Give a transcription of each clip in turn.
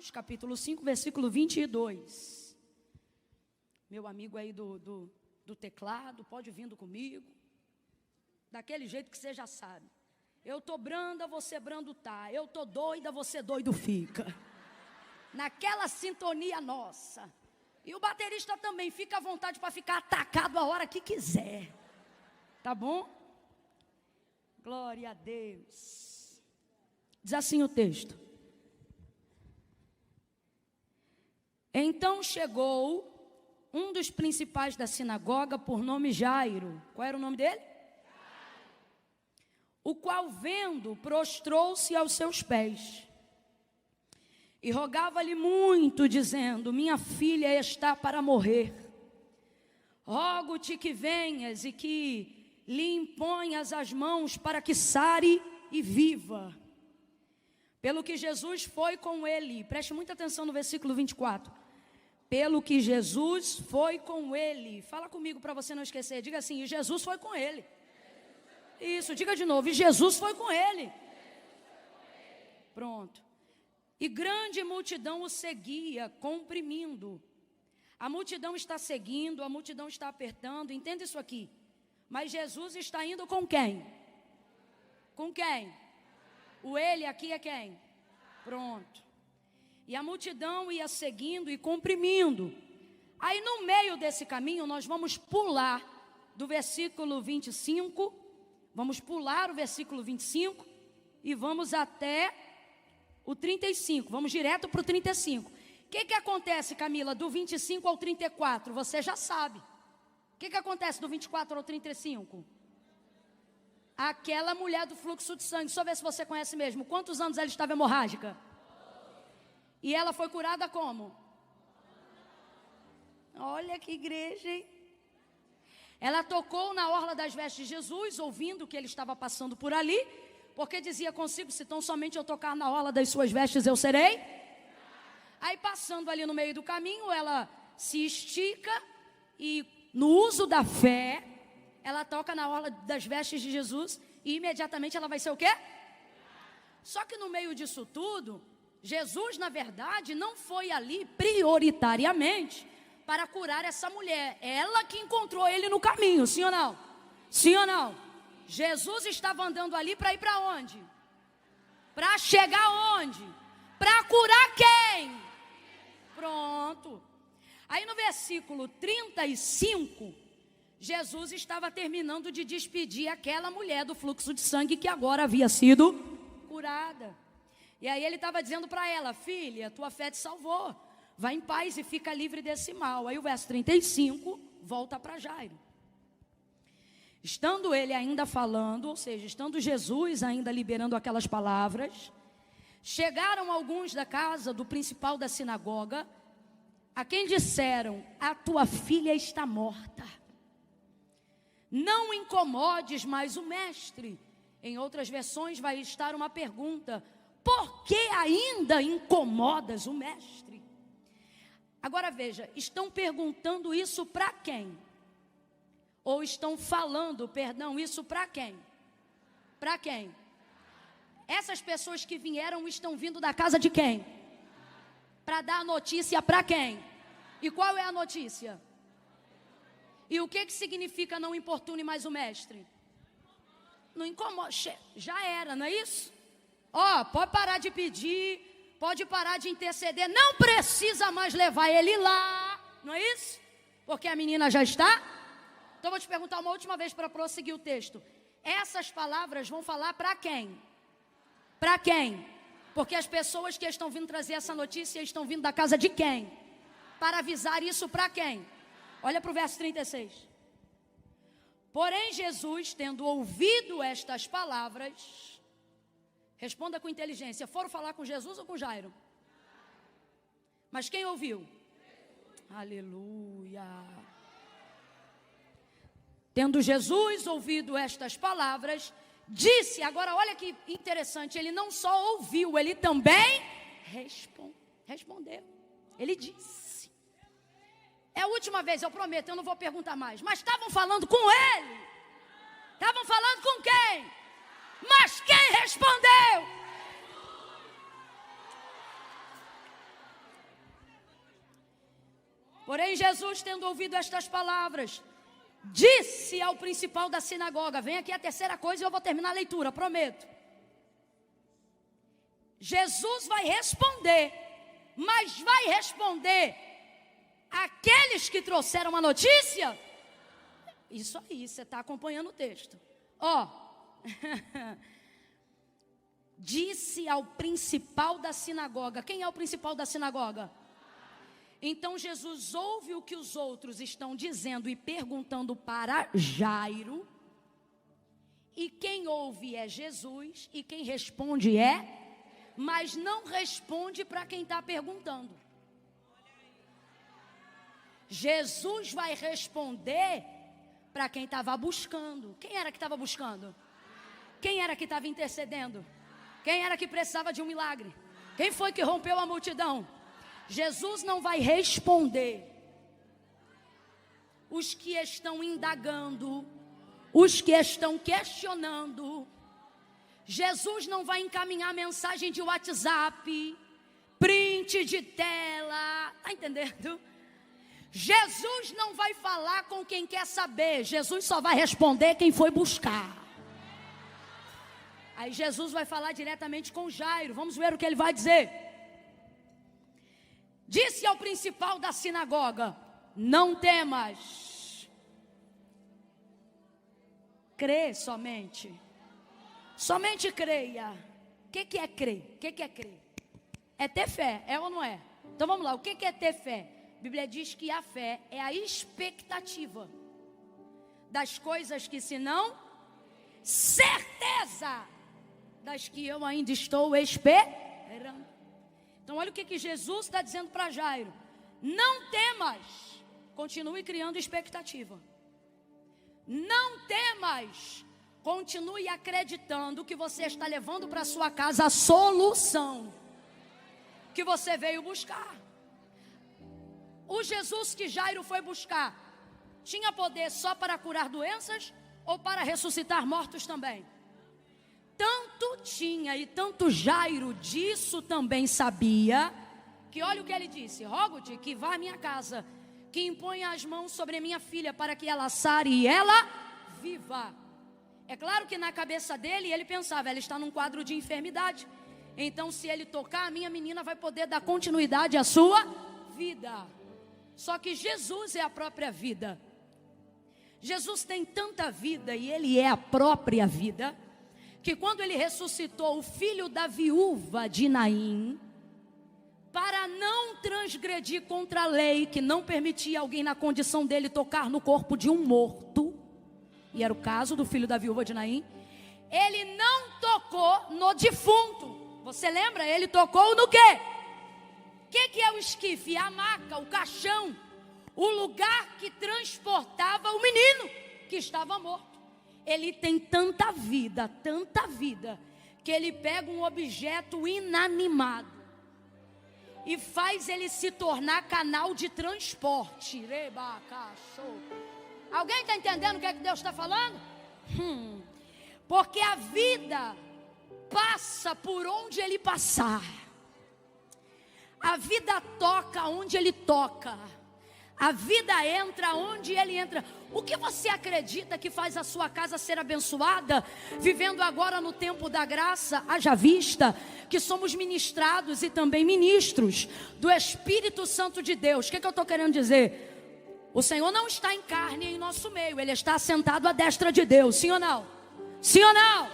Marcos, capítulo 5, versículo 22. Meu amigo aí do teclado, pode vindo comigo. Daquele jeito que você já sabe. Eu tô branda, você brando tá. Eu tô doida, você doido fica. Naquela sintonia nossa. E o baterista também fica à vontade para ficar atacado a hora que quiser. Tá bom? Glória a Deus. Diz assim o texto. Então chegou um dos principais da sinagoga, por nome Jairo. Qual era o nome dele? O qual, vendo, prostrou-se aos seus pés e rogava-lhe muito, dizendo: minha filha está para morrer. Rogo-te que venhas e que lhe imponhas as mãos para que sare e viva. Pelo que Jesus foi com ele. Preste muita atenção no versículo 24. Pelo que Jesus foi com ele. Fala comigo para você não esquecer. Diga assim: e Jesus foi com ele. Isso, diga de novo. E Jesus foi com ele. Pronto. E grande multidão o seguia, comprimindo. A multidão está seguindo, a multidão está apertando. Entenda isso aqui. Mas Jesus está indo com quem? Com quem? O ele aqui é quem? Pronto. E a multidão ia seguindo e comprimindo. Aí no meio desse caminho nós vamos pular do versículo 25. Vamos pular o versículo 25 e vamos até o 35. Vamos direto para o 35. O que acontece, Camila, do 25 ao 34? Você já sabe. O que acontece do 24 ao 35? Aquela mulher do fluxo de sangue. Só ver se você conhece mesmo. Quantos anos ela estava hemorrágica? E ela foi curada como? Olha que igreja, hein? Ela tocou na orla das vestes de Jesus, ouvindo que ele estava passando por ali, porque dizia consigo: se tão somente eu tocar na orla das suas vestes, eu serei. Aí passando ali no meio do caminho, ela se estica e no uso da fé, ela toca na orla das vestes de Jesus e imediatamente ela vai ser o quê? Só que no meio disso tudo, Jesus, na verdade, não foi ali prioritariamente para curar essa mulher. Ela que encontrou ele no caminho, sim ou não? Sim ou não? Jesus estava andando ali para ir para onde? Para chegar onde? Para curar quem? Pronto. Aí no versículo 35, Jesus estava terminando de despedir aquela mulher do fluxo de sangue que agora havia sido curada. E aí ele estava dizendo para ela: filha, tua fé te salvou. Vai em paz e fica livre desse mal. Aí o verso 35 volta para Jairo. Estando ele ainda falando, ou seja, estando Jesus ainda liberando aquelas palavras, chegaram alguns da casa do principal da sinagoga, a quem disseram: a tua filha está morta. Não incomodes mais o mestre. Em outras versões vai estar uma pergunta: por que ainda incomodas o mestre? Agora veja, estão perguntando isso para quem? Ou estão falando, isso para quem? Para quem? Essas pessoas que vieram estão vindo da casa de quem? Para dar a notícia para quem? E qual é a notícia? E o que significa não importune mais o mestre? Não incomoda, já era, não é isso? Pode parar de pedir, pode parar de interceder, não precisa mais levar ele lá, não é isso? Porque a menina já está. Então vou te perguntar uma última vez para prosseguir o texto. Essas palavras vão falar para quem? Para quem? Porque as pessoas que estão vindo trazer essa notícia estão vindo da casa de quem? Para avisar isso para quem? Olha para o verso 36. Porém Jesus, tendo ouvido estas palavras, responda com inteligência: foram falar com Jesus ou com Jairo? Mas quem ouviu? Aleluia. Tendo Jesus ouvido estas palavras, disse, agora olha que interessante, ele não só ouviu, ele também respondeu. Ele disse. É a última vez, eu prometo, eu não vou perguntar mais. Mas estavam falando com ele. Estavam falando com quem? Mas quem respondeu? Porém, Jesus, tendo ouvido estas palavras, disse ao principal da sinagoga, vem aqui a terceira coisa e eu vou terminar a leitura, prometo. Jesus vai responder, mas vai responder aqueles que trouxeram a notícia? Isso aí, você está acompanhando o texto. Ó, disse ao principal da sinagoga. Quem é o principal da sinagoga? Então Jesus ouve o que os outros estão dizendo e perguntando para Jairo. E quem ouve é Jesus e quem responde mas não responde para quem está perguntando. Jesus vai responder para quem estava buscando. Quem era que estava buscando? Quem era que estava intercedendo? Quem era que precisava de um milagre? Quem foi que rompeu a multidão? Jesus não vai responder os que estão indagando, os que estão questionando. Jesus não vai encaminhar mensagem de WhatsApp, print de tela, tá entendendo? Jesus não vai falar com quem quer saber, Jesus só vai responder quem foi buscar. Aí Jesus vai falar diretamente com Jairo, vamos ver o que ele vai dizer. Disse ao principal da sinagoga, não temas, crê somente. Somente creia. O que é crer? O que é crer? É ter fé, é ou não é? Então vamos lá, o que é ter fé? A Bíblia diz que a fé é a expectativa das coisas que se não, certeza das que eu ainda estou esperando. Então olha o que Jesus está dizendo para Jairo. Não temas, continue criando expectativa. Não temas, continue acreditando que você está levando para sua casa a solução que você veio buscar. O Jesus que Jairo foi buscar tinha poder só para curar doenças ou para ressuscitar mortos também? Tanto tinha e tanto Jairo disso também sabia, que olha o que ele disse: rogo-te que vá à minha casa, que imponha as mãos sobre a minha filha para que ela sare e ela viva. É claro que na cabeça dele ele pensava, ela está num quadro de enfermidade, então se ele tocar, a minha menina vai poder dar continuidade à sua vida. Só que Jesus é a própria vida. Jesus tem tanta vida e ele é a própria vida, que quando ele ressuscitou o filho da viúva de Naim, para não transgredir contra a lei que não permitia alguém na condição dele tocar no corpo de um morto, e era o caso do filho da viúva de Naim, ele não tocou no defunto. Você lembra? Ele tocou no quê? O que é o esquife? A maca, o caixão, o lugar que transportava o menino que estava morto. Ele tem tanta vida, que ele pega um objeto inanimado e faz ele se tornar canal de transporte. Alguém está entendendo o que é que Deus está falando? Porque a vida passa por onde ele passar. A vida toca onde ele toca. A vida entra onde ele entra. O que você acredita que faz a sua casa ser abençoada? Vivendo agora no tempo da graça, haja vista que somos ministrados e também ministros do Espírito Santo de Deus. O que eu estou querendo dizer? O Senhor não está em carne em nosso meio, Ele está sentado à destra de Deus, sim ou não? Sim ou não?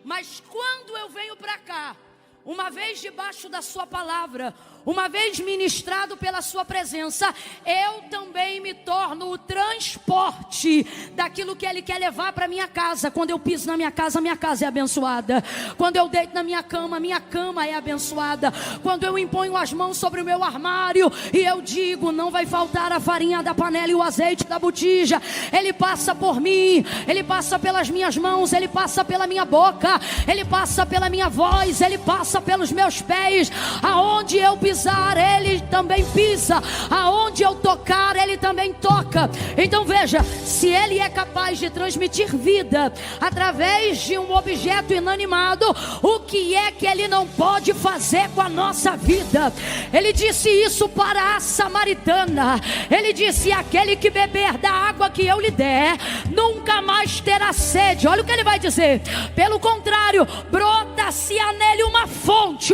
Mas quando eu venho para cá, uma vez debaixo da sua palavra, uma vez ministrado pela sua presença, eu também me torno o transporte daquilo que Ele quer levar para minha casa. Quando eu piso na minha casa é abençoada. Quando eu deito na minha cama é abençoada. Quando eu imponho as mãos sobre o meu armário e eu digo, não vai faltar a farinha da panela e o azeite da botija, Ele passa por mim, Ele passa pelas minhas mãos, Ele passa pela minha boca, Ele passa pela minha voz, Ele passa pelos meus pés. Aonde eu pisar, Ele também pisa. Aonde eu tocar, Ele também toca. Então veja, se se Ele é capaz de transmitir vida através de um objeto inanimado, o que é que Ele não pode fazer com a nossa vida? Ele disse isso para a samaritana. Ele disse: aquele que beber da água que eu lhe der, nunca mais terá sede. Olha o que ele vai dizer: pelo contrário, brota-se-á nele uma fonte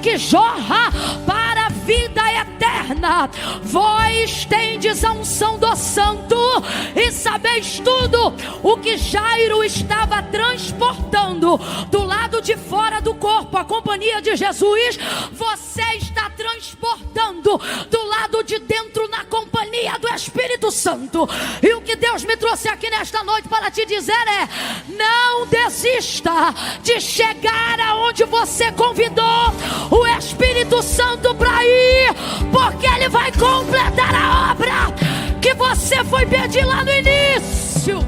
que jorra para a vida eterna. Vós tendes a unção do Santo e sabeis tudo o que Jairo estava transportando do lado de fora do corpo, a companhia de Jesus. Você está transportando do lado de dentro, na companhia do Espírito Santo. E o que Deus me trouxe aqui nesta noite para te dizer é: não desista de chegar aonde você convidou o Espírito Santo para ir, porque Ele vai completar a obra que você foi pedir lá no início.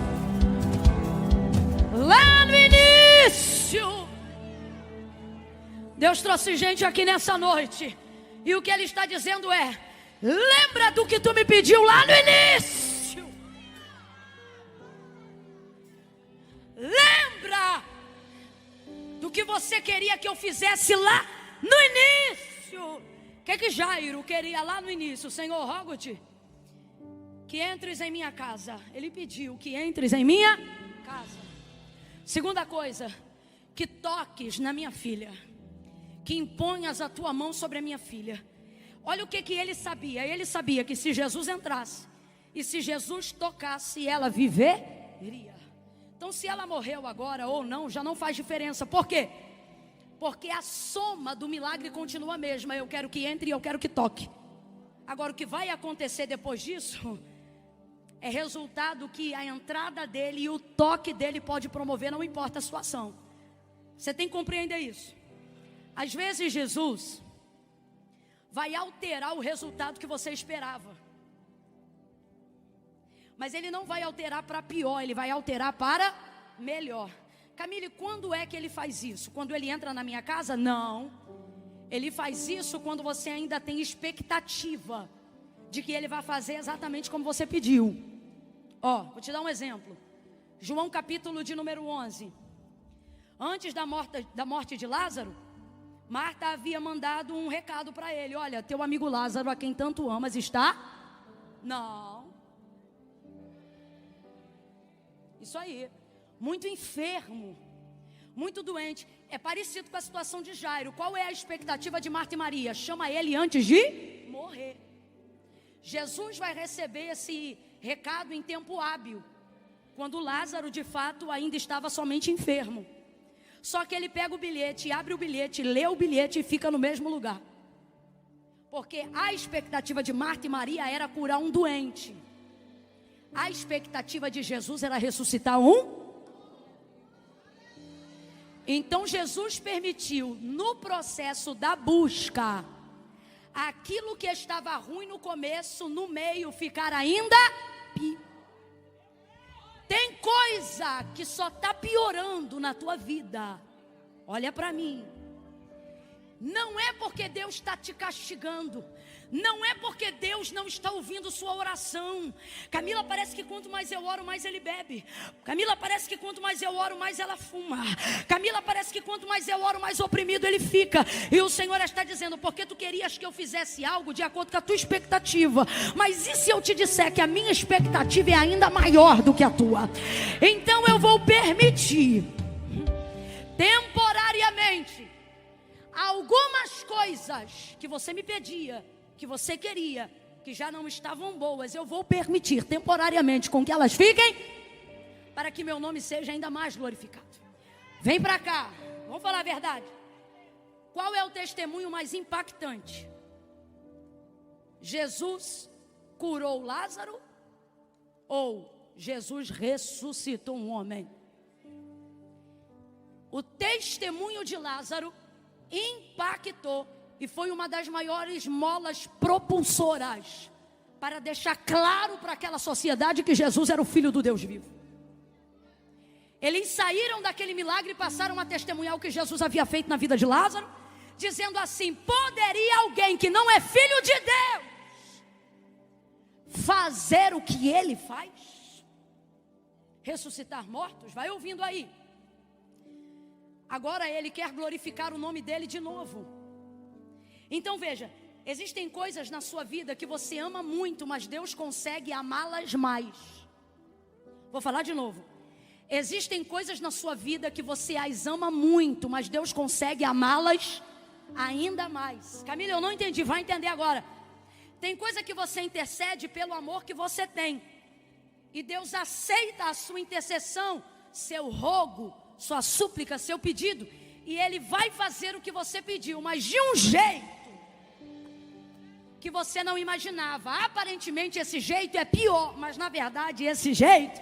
Lá no início. Deus trouxe gente aqui nessa noite, e o que Ele está dizendo é: lembra do que tu me pediu lá no início. Lembra do que você queria que eu fizesse lá no início. O que Jairo queria lá no início? Senhor, rogo-te que entres em minha casa. Ele pediu que entres em minha casa. Segunda coisa, que toques na minha filha, que imponhas a tua mão sobre a minha filha. Olha o que ele sabia. Ele sabia que se Jesus entrasse e se Jesus tocasse, ela viveria. Então, se ela morreu agora ou não, já não faz diferença. Por quê? Porque a soma do milagre continua a mesma. Eu quero que entre e eu quero que toque. Agora, o que vai acontecer depois disso é resultado que a entrada dele e o toque dele pode promover, não importa a situação. Você tem que compreender isso. Às vezes Jesus vai alterar o resultado que você esperava, mas Ele não vai alterar para pior, Ele vai alterar para melhor. Camille, quando é que Ele faz isso? Quando Ele entra na minha casa? Não. Ele faz isso quando você ainda tem expectativa de que Ele vai fazer exatamente como você pediu. Vou te dar um exemplo. João capítulo de número 11. Antes da morte de Lázaro, Marta havia mandado um recado para ele: olha, teu amigo Lázaro, a quem tanto amas, está... Não. Isso aí. Muito enfermo, muito doente. É parecido com a situação de Jairo. Qual é a expectativa de Marta e Maria? Chama ele antes de morrer. Jesus vai receber esse recado em tempo hábil, quando Lázaro de fato ainda estava somente enfermo. Só que ele pega o bilhete, abre o bilhete, lê o bilhete e fica no mesmo lugar. Porque a expectativa de Marta e Maria era curar um doente. A expectativa de Jesus era ressuscitar um. Então Jesus permitiu, no processo da busca, aquilo que estava ruim no começo, no meio, ficar ainda pior. Tem coisa que só está piorando na tua vida. Olha para mim. Não é porque Deus está te castigando. Não é porque Deus não está ouvindo sua oração. Camila, parece que quanto mais eu oro, mais ele bebe. Camila, parece que quanto mais eu oro, mais ela fuma. Camila, parece que quanto mais eu oro, mais oprimido ele fica. E o Senhor está dizendo: porque tu querias que eu fizesse algo de acordo com a tua expectativa. Mas e se eu te disser que a minha expectativa é ainda maior do que a tua? Então eu vou permitir, temporariamente, algumas coisas que você me pedia, que você queria, que já não estavam boas, eu vou permitir temporariamente com que elas fiquem, para que meu nome seja ainda mais glorificado. Vem para cá, vamos falar a verdade. Qual é o testemunho mais impactante? Jesus curou Lázaro ou Jesus ressuscitou um homem? O testemunho de Lázaro impactou e foi uma das maiores molas propulsoras para deixar claro para aquela sociedade que Jesus era o Filho do Deus vivo. Eles saíram daquele milagre e passaram a testemunhar o que Jesus havia feito na vida de Lázaro, dizendo assim: poderia alguém que não é filho de Deus fazer o que ele faz? Ressuscitar mortos? Vai ouvindo aí. Agora ele quer glorificar o nome dele de novo. Então veja, existem coisas na sua vida que você ama muito, mas Deus consegue amá-las mais. Vou falar de novo. Existem coisas na sua vida que você as ama muito, mas Deus consegue amá-las ainda mais. Camila, eu não entendi, vai entender agora. Tem coisa que você intercede pelo amor que você tem, e Deus aceita a sua intercessão, seu rogo, sua súplica, seu pedido, e Ele vai fazer o que você pediu, mas de um jeito que você não imaginava. Aparentemente esse jeito é pior, mas na verdade esse jeito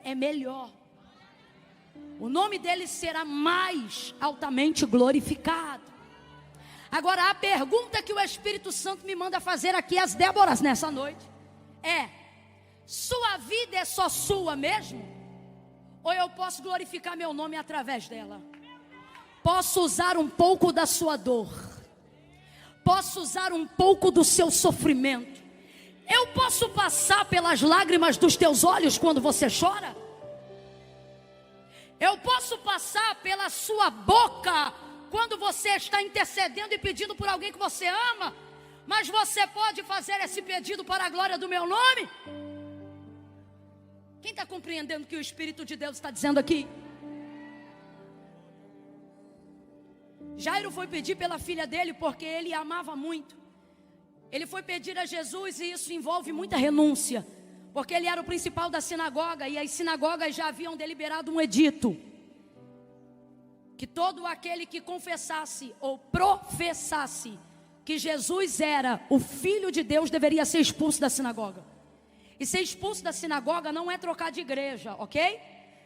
é melhor. O nome dele será mais altamente glorificado. Agora a pergunta que o Espírito Santo me manda fazer aqui às Déboras nessa noite é: sua vida é só sua mesmo? Ou eu posso glorificar meu nome através dela? Posso usar um pouco da sua dor, posso usar um pouco do seu sofrimento, eu posso passar pelas lágrimas dos teus olhos quando você chora, eu posso passar pela sua boca quando você está intercedendo e pedindo por alguém que você ama, mas você pode fazer esse pedido para a glória do meu nome? Quem está compreendendo o que o Espírito de Deus está dizendo aqui? Jairo foi pedir pela filha dele porque ele a amava muito. Ele foi pedir a Jesus, e isso envolve muita renúncia, porque ele era o principal da sinagoga, e as sinagogas já haviam deliberado um edito que todo aquele que confessasse ou professasse que Jesus era o Filho de Deus deveria ser expulso da sinagoga. E ser expulso da sinagoga não é trocar de igreja, ok?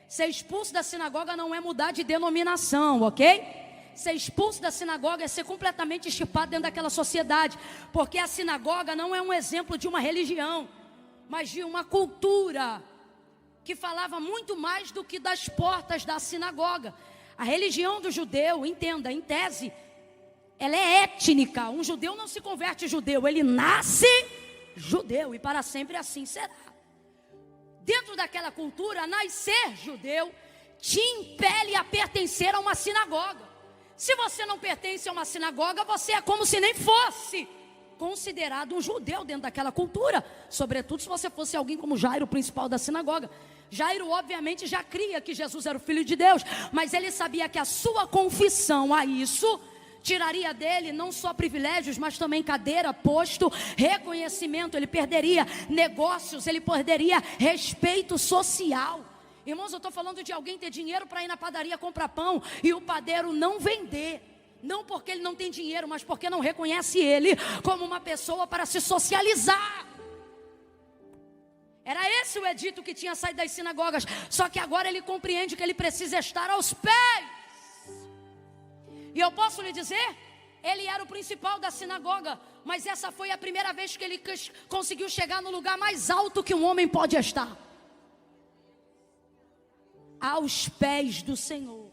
Ser expulso da sinagoga não é mudar de denominação, ok? Ser expulso da sinagoga é ser completamente estipado dentro daquela sociedade, porque a sinagoga não é um exemplo de uma religião, mas de uma cultura que falava muito mais do que das portas da sinagoga. A religião do judeu, entenda, em tese, ela é étnica. Um judeu não se converte judeu, ele nasce judeu, e para sempre assim será. Dentro daquela cultura, nascer judeu te impele a pertencer a uma sinagoga. Se você não pertence a uma sinagoga, você é como se nem fosse considerado um judeu dentro daquela cultura, sobretudo se você fosse alguém como Jairo, o principal da sinagoga. Jairo obviamente já cria que Jesus era o Filho de Deus, mas ele sabia que a sua confissão a isso tiraria dele não só privilégios, mas também cadeira, posto, reconhecimento. Ele perderia negócios, ele perderia respeito social. Irmãos, eu estou falando de alguém ter dinheiro para ir na padaria comprar pão e o padeiro não vender. Não porque ele não tem dinheiro, mas porque não reconhece ele como uma pessoa para se socializar. Era esse o edito que tinha saído das sinagogas. Só que agora ele compreende que ele precisa estar aos pés. E eu posso lhe dizer, ele era o principal da sinagoga, mas essa foi a primeira vez que ele conseguiu chegar no lugar mais alto que um homem pode estar: aos pés do Senhor.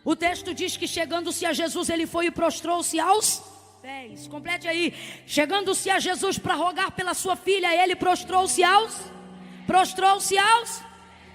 O texto diz que chegando-se a Jesus, ele foi e prostrou-se aos pés. Complete aí. Chegando-se a Jesus para rogar pela sua filha, ele prostrou-se aos.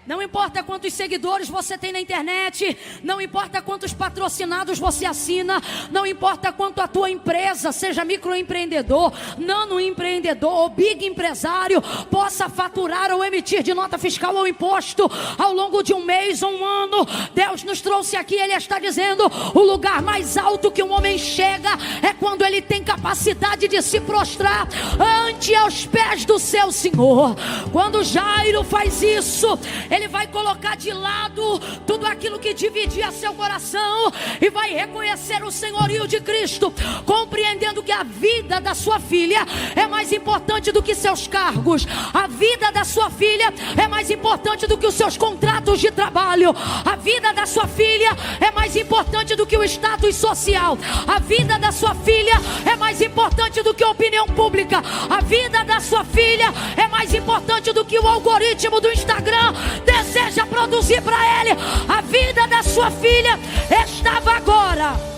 Não importa quantos seguidores você tem na internet, não importa quantos patrocinados você assina, não importa quanto a tua empresa, seja microempreendedor, nanoempreendedor ou big empresário, possa faturar ou emitir de nota fiscal ou imposto ao longo de um mês ou um ano. Deus nos trouxe aqui, Ele está dizendo: o lugar mais alto que um homem chega é quando ele tem capacidade de se prostrar ante aos pés do seu Senhor. Quando Jairo faz isso, ele vai colocar de lado tudo aquilo que dividia seu coração e vai reconhecer o senhorio de Cristo, compreendendo que a vida da sua filha é mais importante do que seus cargos, a vida da sua filha é mais importante do que os seus contratos de trabalho, a vida da sua filha é mais importante do que o status social, a vida da sua filha é mais importante do que a opinião pública, a vida da sua filha é mais importante do que o algoritmo do Instagram deseja produzir para ele. A vida da sua filha estava agora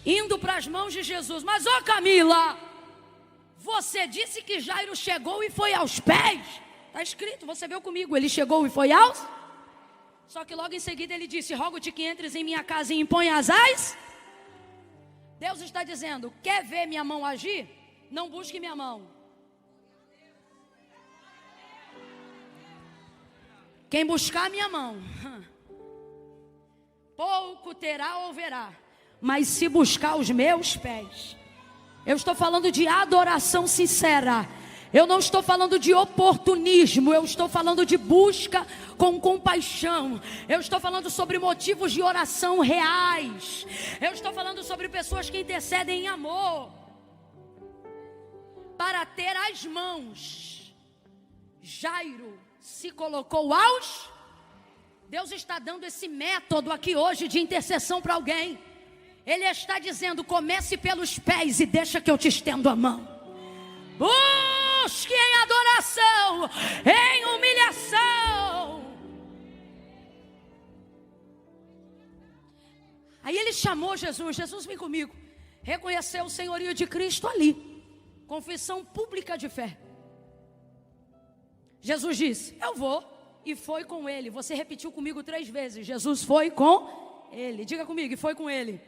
indo para as mãos de Jesus. Mas Camila, Você disse que Jairo chegou e foi aos pés. Está escrito, você viu comigo, ele chegou e foi aos. Só que logo em seguida ele disse, rogo-te que entres em minha casa e imponhas as. Deus está dizendo, quer ver minha mão agir? Não busque minha mão. Quem buscar minha mão, pouco terá ou verá. Mas se buscar os meus pés, eu estou falando de adoração sincera. Eu não estou falando de oportunismo, eu estou falando de busca com compaixão. Eu estou falando sobre motivos de oração reais. Eu estou falando sobre pessoas que intercedem em amor. Para ter as mãos, Jairo se colocou aos. Deus está dando esse método aqui hoje de intercessão para alguém. Ele está dizendo, comece pelos pés e deixa que eu te estendo a mão. Busque em adoração, em humilhação. Aí ele chamou Jesus, Jesus vem comigo. Reconheceu o senhorio de Cristo ali. Confissão pública de fé. Jesus disse, eu vou. E foi com ele. Você repetiu comigo 3 vezes. Jesus foi com ele. Diga comigo, e foi com ele.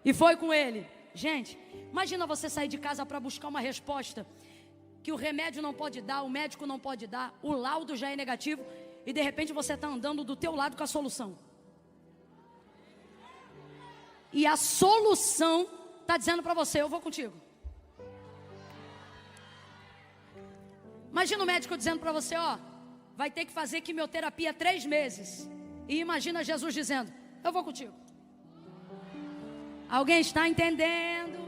E foi com ele. Gente, imagina você sair de casa para buscar uma resposta que o remédio não pode dar, o médico não pode dar, o laudo já é negativo, e de repente você está andando do teu lado com a solução. E a solução está dizendo para você, eu vou contigo. Imagina o médico dizendo para você, ó, vai ter que fazer quimioterapia 3 meses. E imagina Jesus dizendo, eu vou contigo. Alguém está entendendo?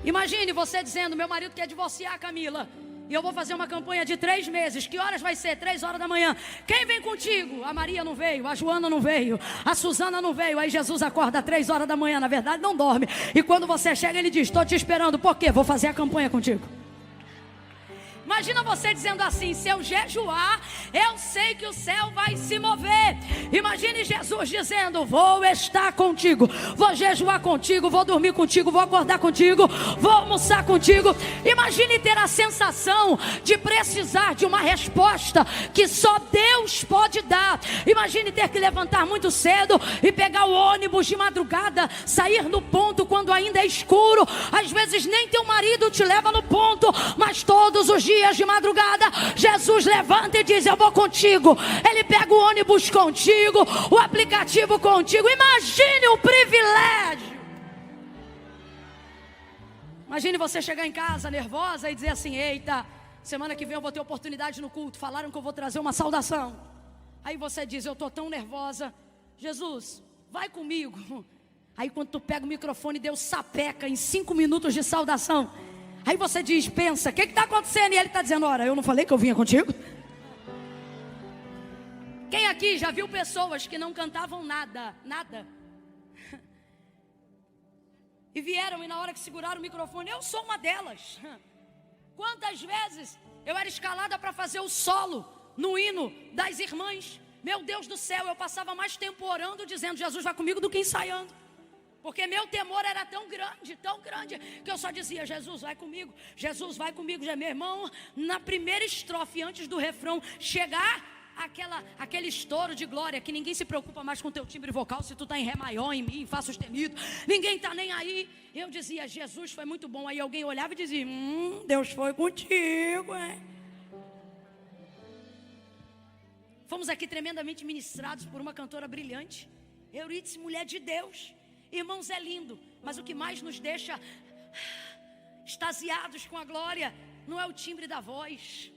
Imagine você dizendo, meu marido quer divorciar, Camila, e eu vou fazer uma campanha de 3 meses. Que horas vai ser? 3 horas da manhã. Quem vem contigo? A Maria não veio, a Joana não veio, a Suzana não veio. Aí Jesus acorda às 3 horas da manhã, na verdade não dorme. E quando você chega ele diz, estou te esperando. Por quê? Vou fazer a campanha contigo. Imagina você dizendo assim, se eu jejuar, eu sei que o céu vai se mover. Imagine Jesus dizendo, vou estar contigo, vou jejuar contigo, vou dormir contigo, vou acordar contigo, vou almoçar contigo. Imagine ter a sensação de precisar de uma resposta que só Deus pode dar. Imagine ter que levantar muito cedo e pegar o ônibus de madrugada, sair no ponto quando ainda é escuro. Às vezes nem teu marido te leva no ponto, mas todos os dias de madrugada, Jesus levanta e diz, eu vou contigo. Ele pega o ônibus contigo, o aplicativo contigo. Imagine o privilégio. Imagine você chegar em casa nervosa e dizer assim, eita, semana que vem eu vou ter oportunidade no culto, falaram que eu vou trazer uma saudação. Aí você diz, eu estou tão nervosa, Jesus, vai comigo. Aí quando tu pega o microfone, Deus sapeca em 5 minutos de saudação. Aí você diz, pensa, o que está acontecendo? E ele está dizendo, ora, eu não falei que eu vinha contigo? Quem aqui já viu pessoas que não cantavam nada? E vieram e na hora que seguraram o microfone, eu sou uma delas. Quantas vezes eu era escalada para fazer o solo no hino das irmãs? Meu Deus do céu, eu passava mais tempo orando, dizendo, Jesus vai comigo, do que ensaiando. Porque meu temor era tão grande, que eu só dizia, Jesus vai comigo, Jesus vai comigo. Já meu irmão, na primeira estrofe, antes do refrão chegar, aquele estouro de glória, que ninguém se preocupa mais com o teu timbre vocal, se tu está em Ré maior, em Mi, em Fá sustenido, ninguém está nem aí. Eu dizia, Jesus foi muito bom. Aí alguém olhava e dizia, Deus foi contigo, hein? Fomos aqui tremendamente ministrados por uma cantora brilhante, Euridice, mulher de Deus. Irmãos, é lindo, mas o que mais nos deixa extasiados com a glória não é o timbre da voz.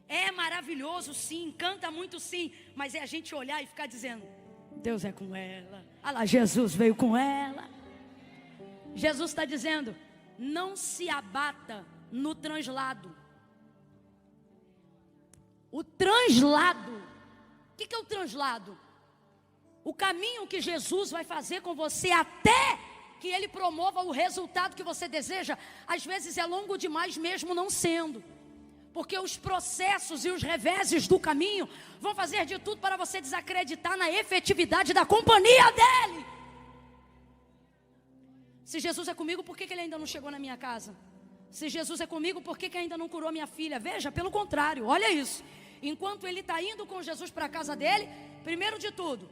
É maravilhoso sim, canta muito sim, mas é a gente olhar e ficar dizendo, Deus é com ela. Ah lá, Jesus veio com ela. Jesus está dizendo, não se abata no translado. O translado, o que é o translado? O caminho que Jesus vai fazer com você até que Ele promova o resultado que você deseja, às vezes é longo demais mesmo não sendo. Porque os processos e os reveses do caminho vão fazer de tudo para você desacreditar na efetividade da companhia dEle. Se Jesus é comigo, por que Ele ainda não chegou na minha casa? Se Jesus é comigo, por que ainda não curou minha filha? Veja, pelo contrário, olha isso. Enquanto ele está indo com Jesus para a casa dele, primeiro de tudo,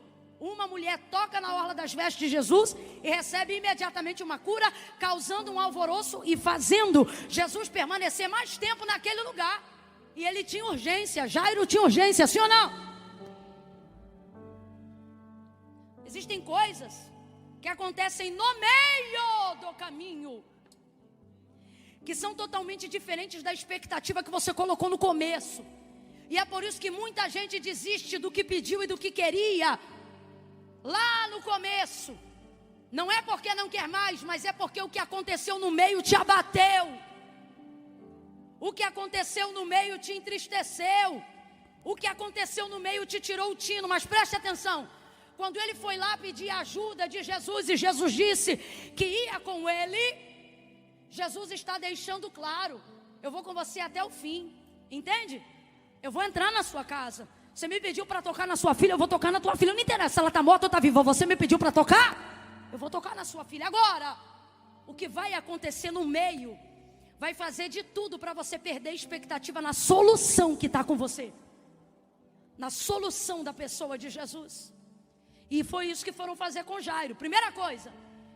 uma mulher toca na orla das vestes de Jesus e recebe imediatamente uma cura, causando um alvoroço e fazendo Jesus permanecer mais tempo naquele lugar. E ele tinha urgência, Jairo tinha urgência, sim ou não? Existem coisas que acontecem no meio do caminho, que são totalmente diferentes da expectativa que você colocou no começo. E é por isso que muita gente desiste do que pediu e do que queria lá no começo. Não é porque não quer mais, mas é porque o que aconteceu no meio te abateu. O que aconteceu no meio te entristeceu. O que aconteceu no meio te tirou o tino. Mas preste atenção, quando ele foi lá pedir ajuda de Jesus e Jesus disse que ia com ele, Jesus está deixando claro: eu vou com você até o fim, entende? Eu vou entrar na sua casa. Você me pediu para tocar na sua filha, eu vou tocar na tua filha. Não interessa se ela está morta ou está viva. Você me pediu para tocar, eu vou tocar na sua filha. Agora, o que vai acontecer no meio vai fazer de tudo para você perder a expectativa na solução que está com você, na solução da pessoa de Jesus. E foi isso que foram fazer com Jairo. Primeira coisa,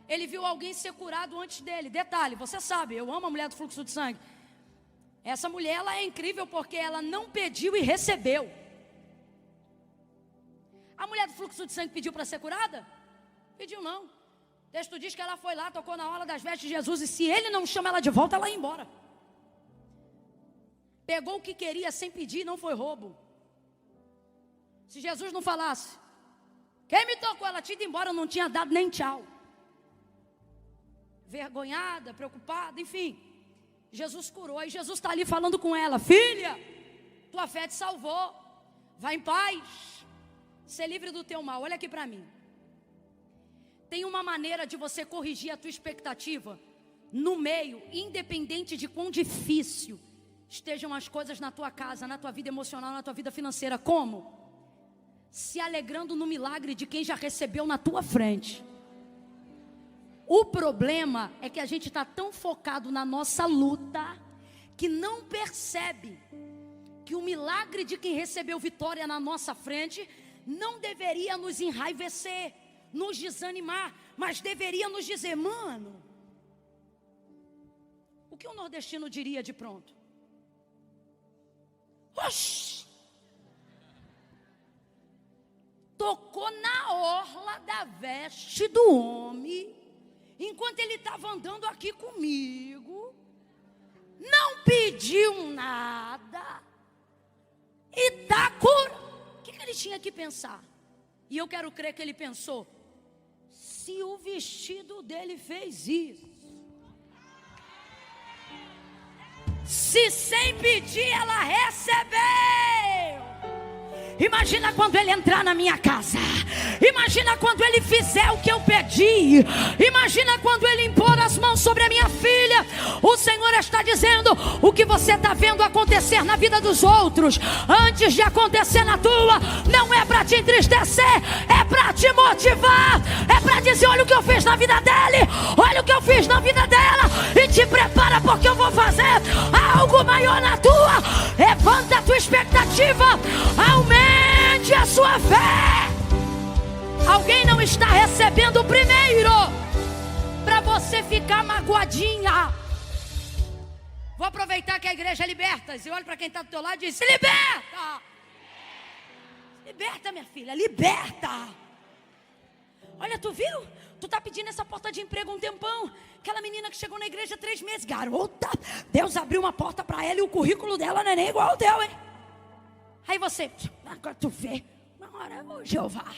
ele viu alguém ser curado antes dele. Detalhe, você sabe, eu amo a mulher do fluxo de sangue. Essa mulher, ela é incrível porque ela não pediu e recebeu. A mulher do fluxo de sangue pediu para ser curada? Pediu não. O texto diz que ela foi lá, tocou na orla das vestes de Jesus, e se ele não chama ela de volta, ela ia embora. Pegou o que queria sem pedir, não foi roubo. Se Jesus não falasse, quem me tocou, ela tinha ido embora, não tinha dado nem tchau. Vergonhada, preocupada, enfim. Jesus curou, e Jesus está ali falando com ela: filha, tua fé te salvou, vai em paz, ser livre do teu mal. Olha aqui para mim. Tem uma maneira de você corrigir a tua expectativa no meio, independente de quão difícil estejam as coisas na tua casa, na tua vida emocional, na tua vida financeira. Como? Se alegrando no milagre de quem já recebeu na tua frente. O problema é que a gente está tão focado na nossa luta que não percebe que o milagre de quem recebeu vitória na nossa frente não deveria nos enraivecer, nos desanimar, mas deveria nos dizer: mano, o que o nordestino diria de pronto? Oxi! Tocou na orla da veste do homem, enquanto ele estava andando aqui comigo, não pediu nada, e está curado. O que ele tinha que pensar? E eu quero crer que ele pensou: se o vestido dele fez isso, se sem pedir ela recebeu, imagina quando ele entrar na minha casa, imagina quando ele fizer o que eu pedi, imagina quando ele impor as mãos sobre a minha filha. O Senhor está dizendo: o que você está vendo acontecer na vida dos outros, antes de acontecer na tua, não é para te entristecer, é para te motivar, é para dizer: olha o que eu fiz na vida dele, olha o que eu fiz na vida dela, e te prepara porque eu vou fazer algo maior na tua. Levanta a tua expectativa, aumente a sua fé. Alguém não está recebendo primeiro para você ficar magoadinha. Vou aproveitar que a igreja é liberta, e olho para quem está do teu lado e diz: se liberta. Liberta, minha filha, liberta. Olha, tu viu? Tu está pedindo essa porta de emprego um tempão. Aquela menina que chegou na igreja 3 meses, garota, Deus abriu uma porta para ela e o currículo dela não é nem igual ao teu, hein? Aí você, agora tu vê, na hora, ô Jeová.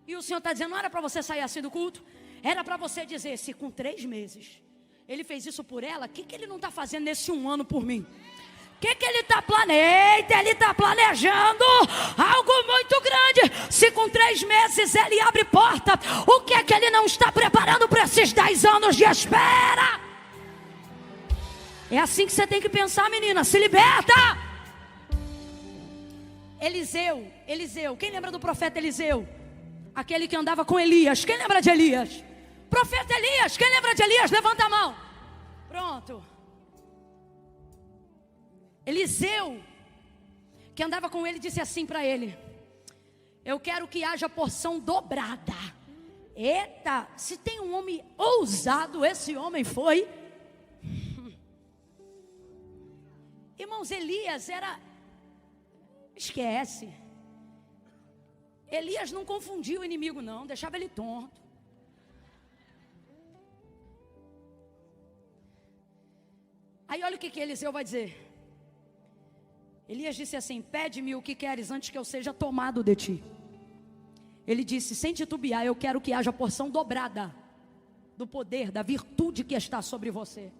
E o Senhor está dizendo: não era para você sair assim do culto, era para você dizer: se com 3 meses ele fez isso por ela, o que ele não está fazendo nesse 1 ano por mim? O que ele está planejando? Ele está planejando algo muito grande. Se com 3 meses ele abre porta, o que é que ele não está preparando para esses 10 anos de espera? É assim que você tem que pensar, menina. Se liberta. Eliseu, quem lembra do profeta Eliseu? Aquele que andava com Elias. Quem lembra de Elias? Profeta Elias, quem lembra de Elias? Levanta a mão. Pronto. Eliseu, que andava com ele, disse assim para ele: eu quero que haja porção dobrada. Eita, se tem um homem ousado, esse homem foi. Irmãos, Elias era... Esquece. Elias não confundia o inimigo não, deixava ele tonto. Aí olha o que Eliseu vai dizer. Elias disse assim: pede-me o que queres antes que eu seja tomado de ti. Ele disse, sem titubear, eu quero que haja porção dobrada do poder, da virtude que está sobre você.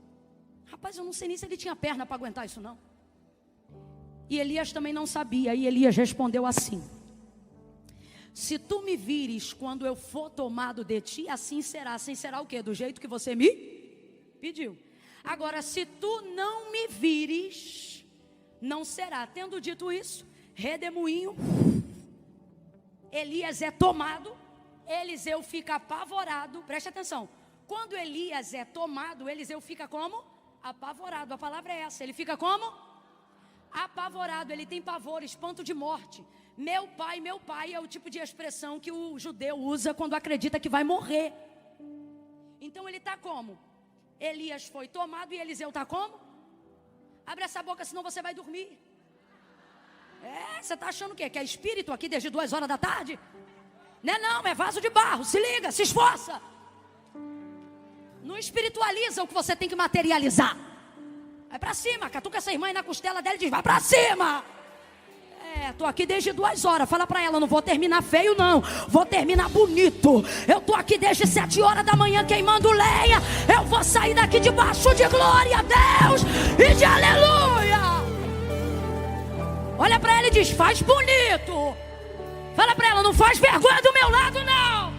Rapaz, eu não sei nem se ele tinha perna para aguentar isso não. E Elias também não sabia. E Elias respondeu assim: se tu me vires quando eu for tomado de ti, assim será. Assim será o quê? Do jeito que você me pediu. Agora, se tu não me vires, não será. Tendo dito isso, redemoinho, Elias é tomado. Eliseu fica apavorado. Preste atenção. Quando Elias é tomado, Eliseu fica como? Apavorado. A palavra é essa. Ele fica como? Apavorado. Ele tem pavor, espanto de morte. Meu pai é o tipo de expressão que o judeu usa quando acredita que vai morrer. Então ele está como? Elias foi tomado e Eliseu está como? Abre essa boca, senão você vai dormir. Você está achando o quê? Que é espírito aqui desde 2 horas da tarde? Não, é vaso de barro. Se liga, se esforça. Não espiritualiza o que você tem que materializar. Vai pra cima, catuca essa irmã aí na costela dela e diz: vai pra cima. Tô aqui desde 2 horas. Fala pra ela, não vou terminar feio não, vou terminar bonito. Eu tô aqui desde 7 horas da manhã queimando lenha. Eu vou sair daqui debaixo de glória a Deus e de aleluia. Olha pra ela e diz: faz bonito. Fala pra ela, não faz vergonha do meu lado não.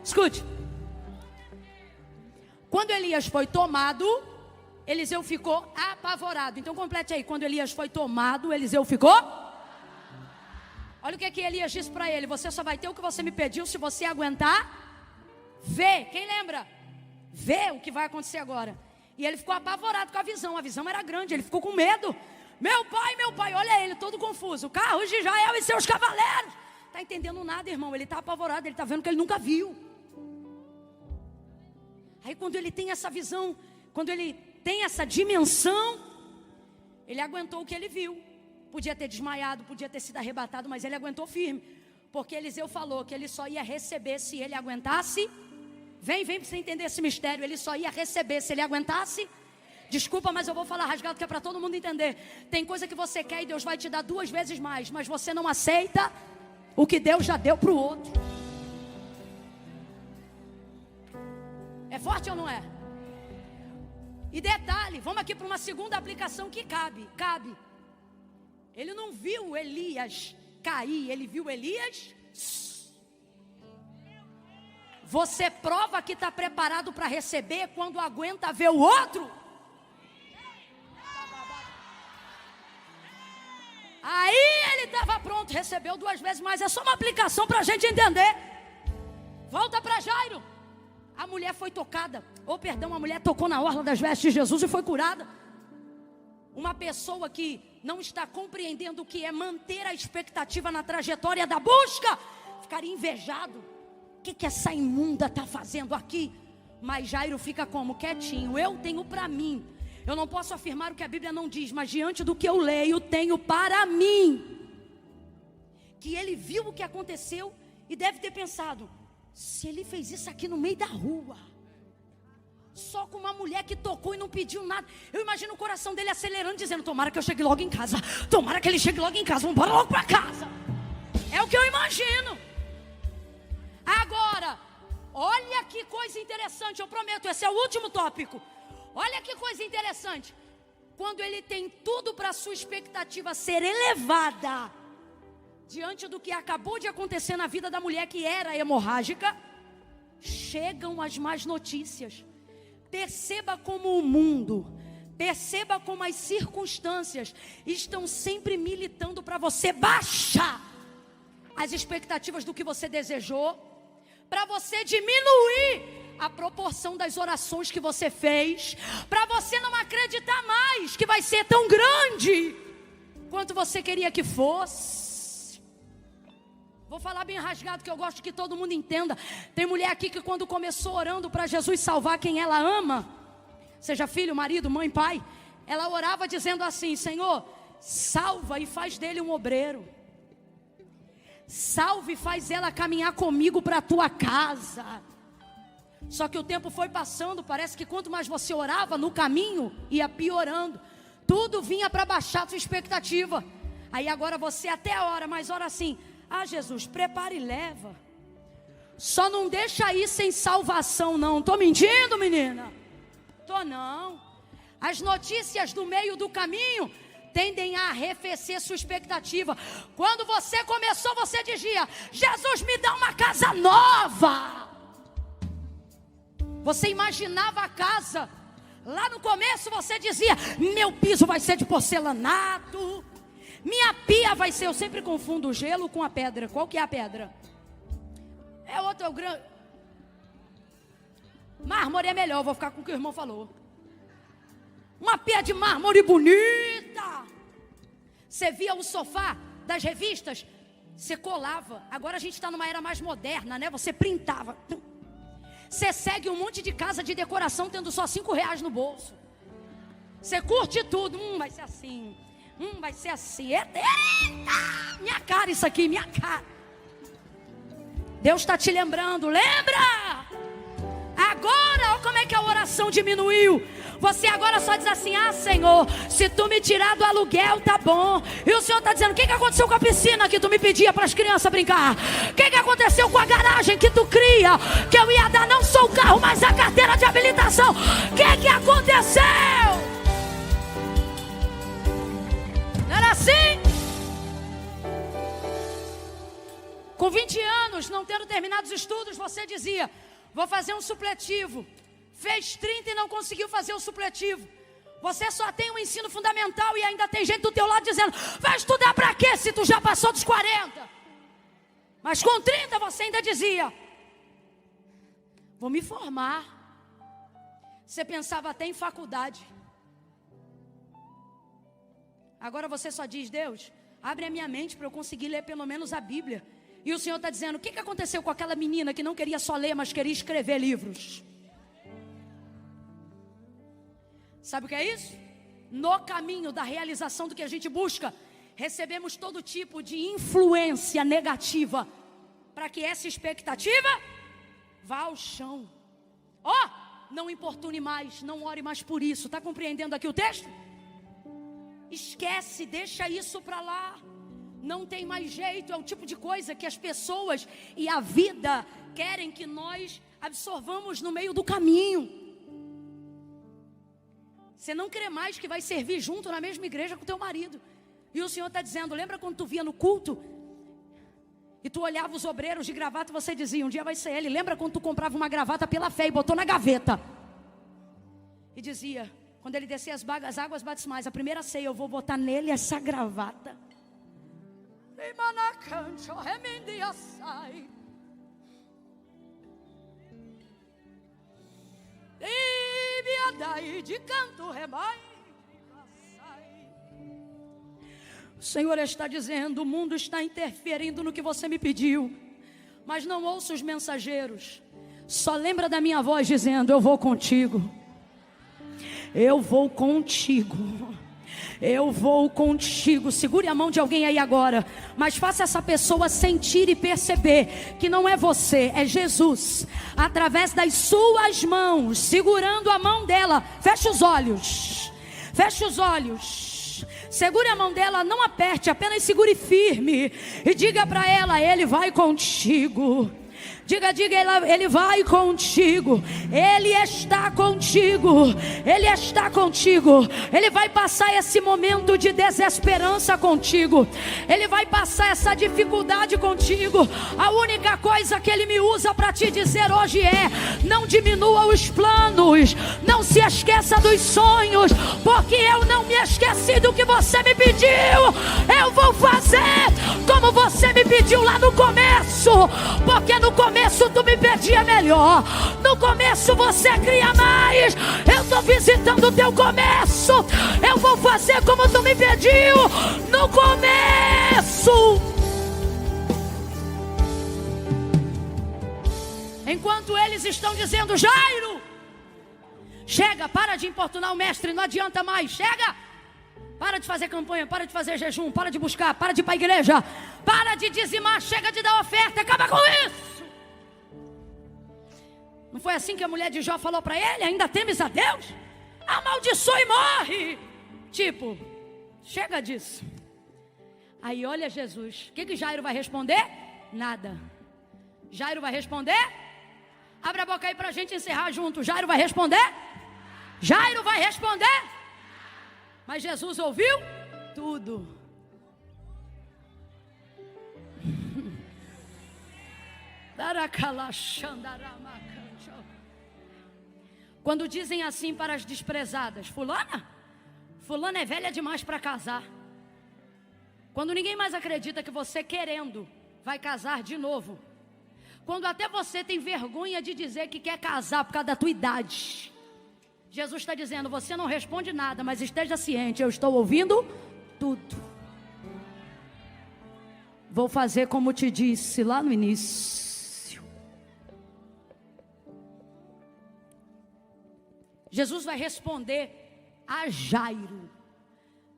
Escute. Quando Elias foi tomado, Eliseu ficou apavorado. Então complete aí. Quando Elias foi tomado, Eliseu ficou. Olha o que Elias disse para ele: você só vai ter o que você me pediu se você aguentar ver. Quem lembra? Ver o que vai acontecer agora. E ele ficou apavorado com a visão. A visão era grande, ele ficou com medo. Meu pai, olha ele todo confuso. Carros de Israel e seus cavaleiros. Tá entendendo nada, irmão. Ele tá apavorado, ele tá vendo que ele nunca viu. Aí quando ele tem essa visão, quando ele tem essa dimensão, ele aguentou o que ele viu. Podia ter desmaiado, podia ter sido arrebatado, mas ele aguentou firme. Porque Eliseu falou que ele só ia receber se ele aguentasse. Vem para você entender esse mistério. Ele só ia receber se ele aguentasse. Desculpa, mas eu vou falar rasgado que é para todo mundo entender. Tem coisa que você quer e Deus vai te dar 2 vezes mais, mas você não aceita o que Deus já deu para o outro. É forte ou não é? E detalhe, vamos aqui para uma segunda aplicação que cabe. Ele não viu Elias cair, ele viu Elias. Você prova que está preparado para receber quando aguenta ver o outro. Aí ele estava pronto, recebeu 2 vezes mais. É só uma aplicação para a gente entender. Volta para Jairo. A mulher foi tocada, a mulher tocou na orla das vestes de Jesus e foi curada. Uma pessoa que não está compreendendo o que é manter a expectativa na trajetória da busca, ficaria invejado. O que essa imunda está fazendo aqui? Mas Jairo fica como? Quietinho. Eu tenho para mim. Eu não posso afirmar o que a Bíblia não diz, mas diante do que eu leio, tenho para mim. Que ele viu o que aconteceu e deve ter pensado: se ele fez isso aqui no meio da rua, só com uma mulher que tocou e não pediu nada, eu imagino o coração dele acelerando, dizendo: tomara que eu chegue logo em casa, tomara que ele chegue logo em casa, vamos embora logo para casa. É o que eu imagino. Agora, olha que coisa interessante, eu prometo, esse é o último tópico. Olha que coisa interessante. Quando ele tem tudo para a sua expectativa ser elevada, diante do que acabou de acontecer na vida da mulher que era hemorrágica, chegam as más notícias. Perceba como o mundo, perceba como as circunstâncias estão sempre militando para você baixar as expectativas do que você desejou, para você diminuir a proporção das orações que você fez, para você não acreditar mais que vai ser tão grande quanto você queria que fosse. Vou falar bem rasgado, que eu gosto que todo mundo entenda. Tem mulher aqui que quando começou orando para Jesus salvar quem ela ama, seja filho, marido, mãe, pai, ela orava dizendo assim: Senhor, salva e faz dele um obreiro. Salve e faz ela caminhar comigo para a tua casa. Só que o tempo foi passando, parece que quanto mais você orava, no caminho ia piorando. Tudo vinha para baixar a sua expectativa. Aí agora você até ora, mas ora assim: ah, Jesus, prepara e leva. Só não deixa aí sem salvação não. Tô mentindo, menina? Tô não. As notícias do meio do caminho tendem a arrefecer sua expectativa. Quando você começou, você dizia: Jesus, me dá uma casa nova. Você imaginava a casa. Lá no começo você dizia: meu piso vai ser de porcelanato, minha pia vai ser... Eu sempre confundo o gelo com a pedra. Qual que é a pedra? É outro, é o grande... Mármore é melhor, vou ficar com o que o irmão falou. Uma pia de mármore bonita. Você via o sofá das revistas, você colava. Agora a gente está numa era mais moderna, né? Você printava. Você segue um monte de casa de decoração tendo só R$5 no bolso. Você curte tudo. Vai ser assim. Vai ser assim. Eita! Minha cara isso aqui, minha cara. Deus está te lembrando. Lembra? Agora, olha como é que a oração diminuiu. Você agora só diz assim: ah, Senhor, se tu me tirar do aluguel, tá bom. E o Senhor está dizendo: o que aconteceu com a piscina que tu me pedia para as crianças brincar? O que aconteceu com a garagem que tu cria? Que eu ia dar não só o carro, mas a carteira de habilitação. O que aconteceu? Não era assim? Com 20 anos, não tendo terminado os estudos, você dizia: vou fazer um supletivo. Fez 30 e não conseguiu fazer o supletivo. Você só tem um ensino fundamental e ainda tem gente do teu lado dizendo: vai estudar para quê se tu já passou dos 40? Mas com 30 você ainda dizia: vou me formar. Você pensava até em faculdade. Agora você só diz: Deus, abre a minha mente para eu conseguir ler pelo menos a Bíblia. E o Senhor está dizendo: o que aconteceu com aquela menina que não queria só ler, mas queria escrever livros? Sabe o que é isso? No caminho da realização do que a gente busca, recebemos todo tipo de influência negativa, para que essa expectativa vá ao chão. Não importune mais, não ore mais por isso. Está compreendendo aqui o texto? Esquece, deixa isso para lá. Não tem mais jeito, é o tipo de coisa que as pessoas e a vida querem que nós absorvamos no meio do caminho. Você não crê mais que vai servir junto na mesma igreja com o teu marido. E o Senhor está dizendo: lembra quando tu via no culto e tu olhava os obreiros de gravata e você dizia: um dia vai ser ele. Lembra quando tu comprava uma gravata pela fé e botou na gaveta e dizia: quando ele descer as águas batismais, a primeira ceia, eu vou botar nele essa gravata. De canto o Senhor está dizendo: o mundo está interferindo no que você me pediu, mas não ouça os mensageiros. Só lembra da minha voz dizendo: eu vou contigo. Eu vou contigo. Eu vou contigo. Segure a mão de alguém aí agora, mas faça essa pessoa sentir e perceber que não é você, é Jesus, através das suas mãos, segurando a mão dela. Feche os olhos. Feche os olhos. Segure a mão dela, não aperte, apenas segure firme e diga para ela: ele vai contigo. Diga, ele vai contigo. Ele está contigo. Ele está contigo. Ele vai passar esse momento de desesperança contigo. Ele vai passar essa dificuldade contigo. A única coisa que Ele me usa para te dizer hoje é: não diminua os planos, não se esqueça dos sonhos, porque eu não me esqueci do que você me pediu. Eu vou fazer como você me pediu lá no começo, porque no começo começo tu me pedia melhor. No começo você cria mais. Eu estou visitando o teu começo. Eu vou fazer como tu me pediu no começo. Enquanto eles estão dizendo: Jairo, chega, para de importunar o mestre, não adianta mais, chega. Para de fazer campanha, para de fazer jejum, para de buscar, para de ir para a igreja, para de dizimar, chega de dar oferta, acaba com isso. Não foi assim que a mulher de Jó falou para ele? Ainda temes a Deus? Amaldiçoa e morre. Tipo, chega disso. Aí olha Jesus, o que Jairo vai responder? Nada. Jairo vai responder? Abre a boca aí para a gente encerrar junto. Jairo vai responder? Jairo vai responder? Mas Jesus ouviu tudo. Quando dizem assim para as desprezadas: fulana é velha demais para casar. Quando ninguém mais acredita que você, querendo, vai casar de novo. Quando até você tem vergonha de dizer que quer casar por causa da tua idade. Jesus está dizendo: você não responde nada, mas esteja ciente, eu estou ouvindo tudo. Vou fazer como te disse lá no início. Jesus vai responder a Jairo,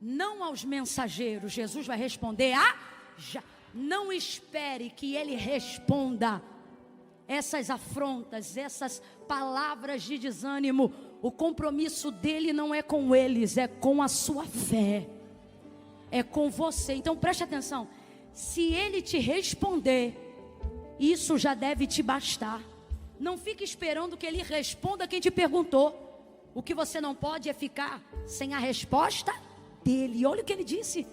não aos mensageiros. Jesus vai responder a Jairo. Não espere que ele responda essas afrontas, essas palavras de desânimo. O compromisso dele não é com eles, é com a sua fé, é com você. Então preste atenção, se ele te responder, isso já deve te bastar. Não fique esperando que ele responda quem te perguntou. O que você não pode é ficar sem a resposta dele. Olha o que ele disse.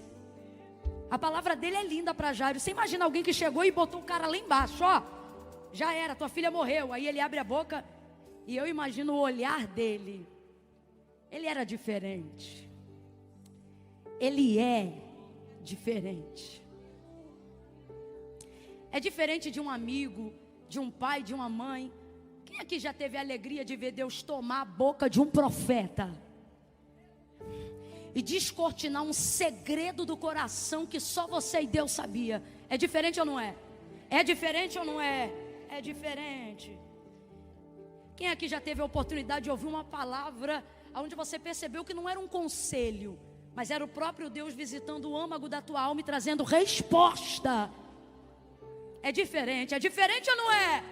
A palavra dele é linda para Jairo. Você imagina alguém que chegou e botou o cara lá embaixo, ó, já era, tua filha morreu. Aí ele abre a boca e eu imagino o olhar dele. Ele era diferente. Ele é diferente. É diferente de um amigo, de um pai, de uma mãe. Quem aqui já teve a alegria de ver Deus tomar a boca de um profeta e descortinar um segredo do coração que só você e Deus sabia? É diferente ou não é? É diferente ou não é? É diferente. Quem aqui já teve a oportunidade de ouvir uma palavra onde você percebeu que não era um conselho, mas era o próprio Deus visitando o âmago da tua alma e trazendo resposta? É diferente ou não é?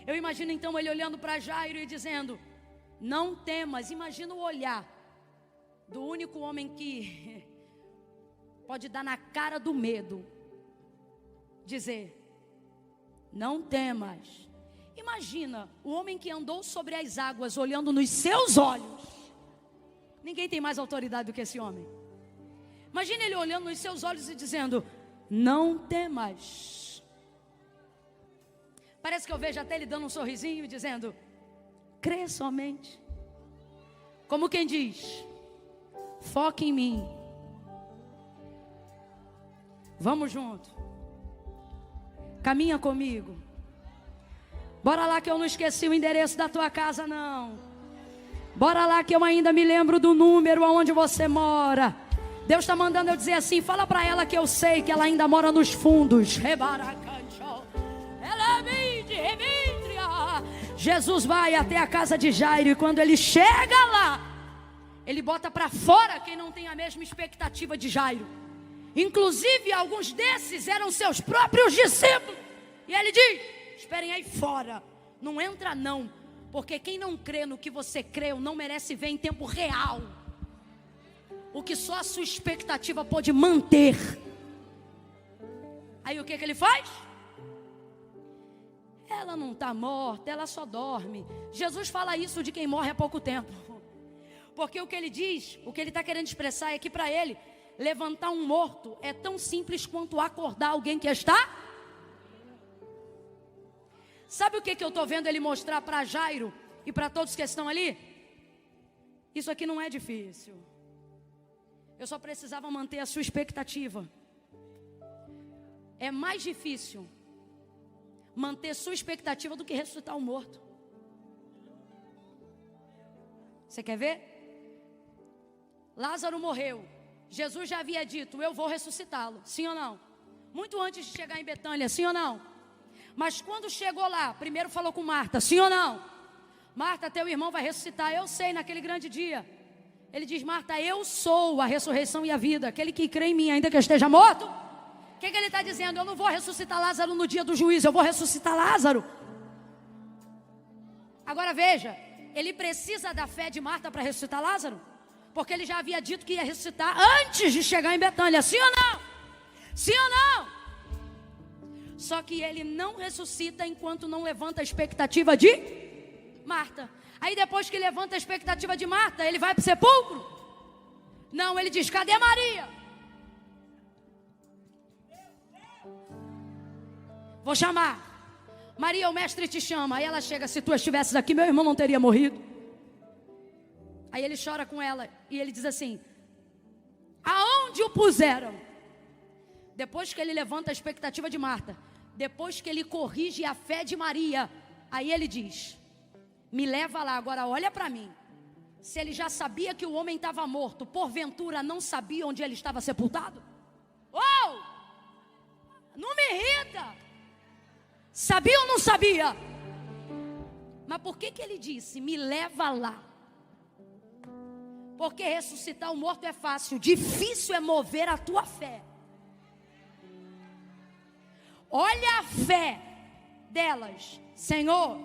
Eu imagino então ele olhando para Jairo e dizendo: não temas. Imagina o olhar do único homem que pode dar na cara do medo, dizer: não temas. Imagina o homem que andou sobre as águas olhando nos seus olhos. Ninguém tem mais autoridade do que esse homem. Imagina ele olhando nos seus olhos e dizendo: não temas. Parece que eu vejo até ele dando um sorrisinho e dizendo: crê somente. Como quem diz: foque em mim. Vamos junto. Caminha comigo. Bora lá que eu não esqueci o endereço da tua casa, não. Bora lá que eu ainda me lembro do número aonde você mora. Deus está mandando eu dizer assim: fala para ela que eu sei que ela ainda mora nos fundos. Jesus vai até a casa de Jairo e quando ele chega lá, ele bota para fora quem não tem a mesma expectativa de Jairo. Inclusive alguns desses eram seus próprios discípulos. E ele diz: esperem aí fora, não entra não, porque quem não crê no que você creu não merece ver em tempo real o que só a sua expectativa pode manter. Aí o que ele faz? Ela não está morta, ela só dorme. Jesus fala isso de quem morre há pouco tempo, porque o que ele diz, o que ele está querendo expressar é que para ele, levantar um morto é tão simples quanto acordar alguém que está. Sabe o que eu estou vendo ele mostrar para Jairo e para todos que estão ali? Isso aqui não é difícil. Eu só precisava manter a sua expectativa. É mais difícil manter sua expectativa do que ressuscitar o morto. Você quer ver? Lázaro morreu. Jesus já havia dito, eu vou ressuscitá-lo. Sim ou não? Muito antes de chegar em Betânia, sim ou não? Mas quando chegou lá, primeiro falou com Marta, sim ou não? Marta, teu irmão vai ressuscitar. Eu sei, naquele grande dia. Ele diz, Marta, eu sou a ressurreição e a vida. Aquele que crê em mim, ainda que eu esteja morto. O que ele está dizendo? Eu não vou ressuscitar Lázaro no dia do juízo, eu vou ressuscitar Lázaro. Agora veja, ele precisa da fé de Marta para ressuscitar Lázaro? Porque ele já havia dito que ia ressuscitar antes de chegar em Betânia, sim ou não? Sim ou não? Só que ele não ressuscita enquanto não levanta a expectativa de Marta. Aí depois que levanta a expectativa de Marta, ele vai para o sepulcro? Não, ele diz, cadê Maria? Vou chamar. Maria, o mestre te chama. Aí ela chega, se tu estivesses aqui, meu irmão não teria morrido. Aí ele chora com ela e ele diz assim, aonde o puseram? Depois que ele levanta a expectativa de Marta, depois que ele corrige a fé de Maria, aí ele diz, me leva lá, agora olha para mim. Se ele já sabia que o homem estava morto, porventura não sabia onde ele estava sepultado? Oh! Não me irrita. Sabia ou não sabia? Mas por que ele disse, me leva lá? Porque ressuscitar o morto é fácil, difícil é mover a tua fé. Olha a fé delas, Senhor,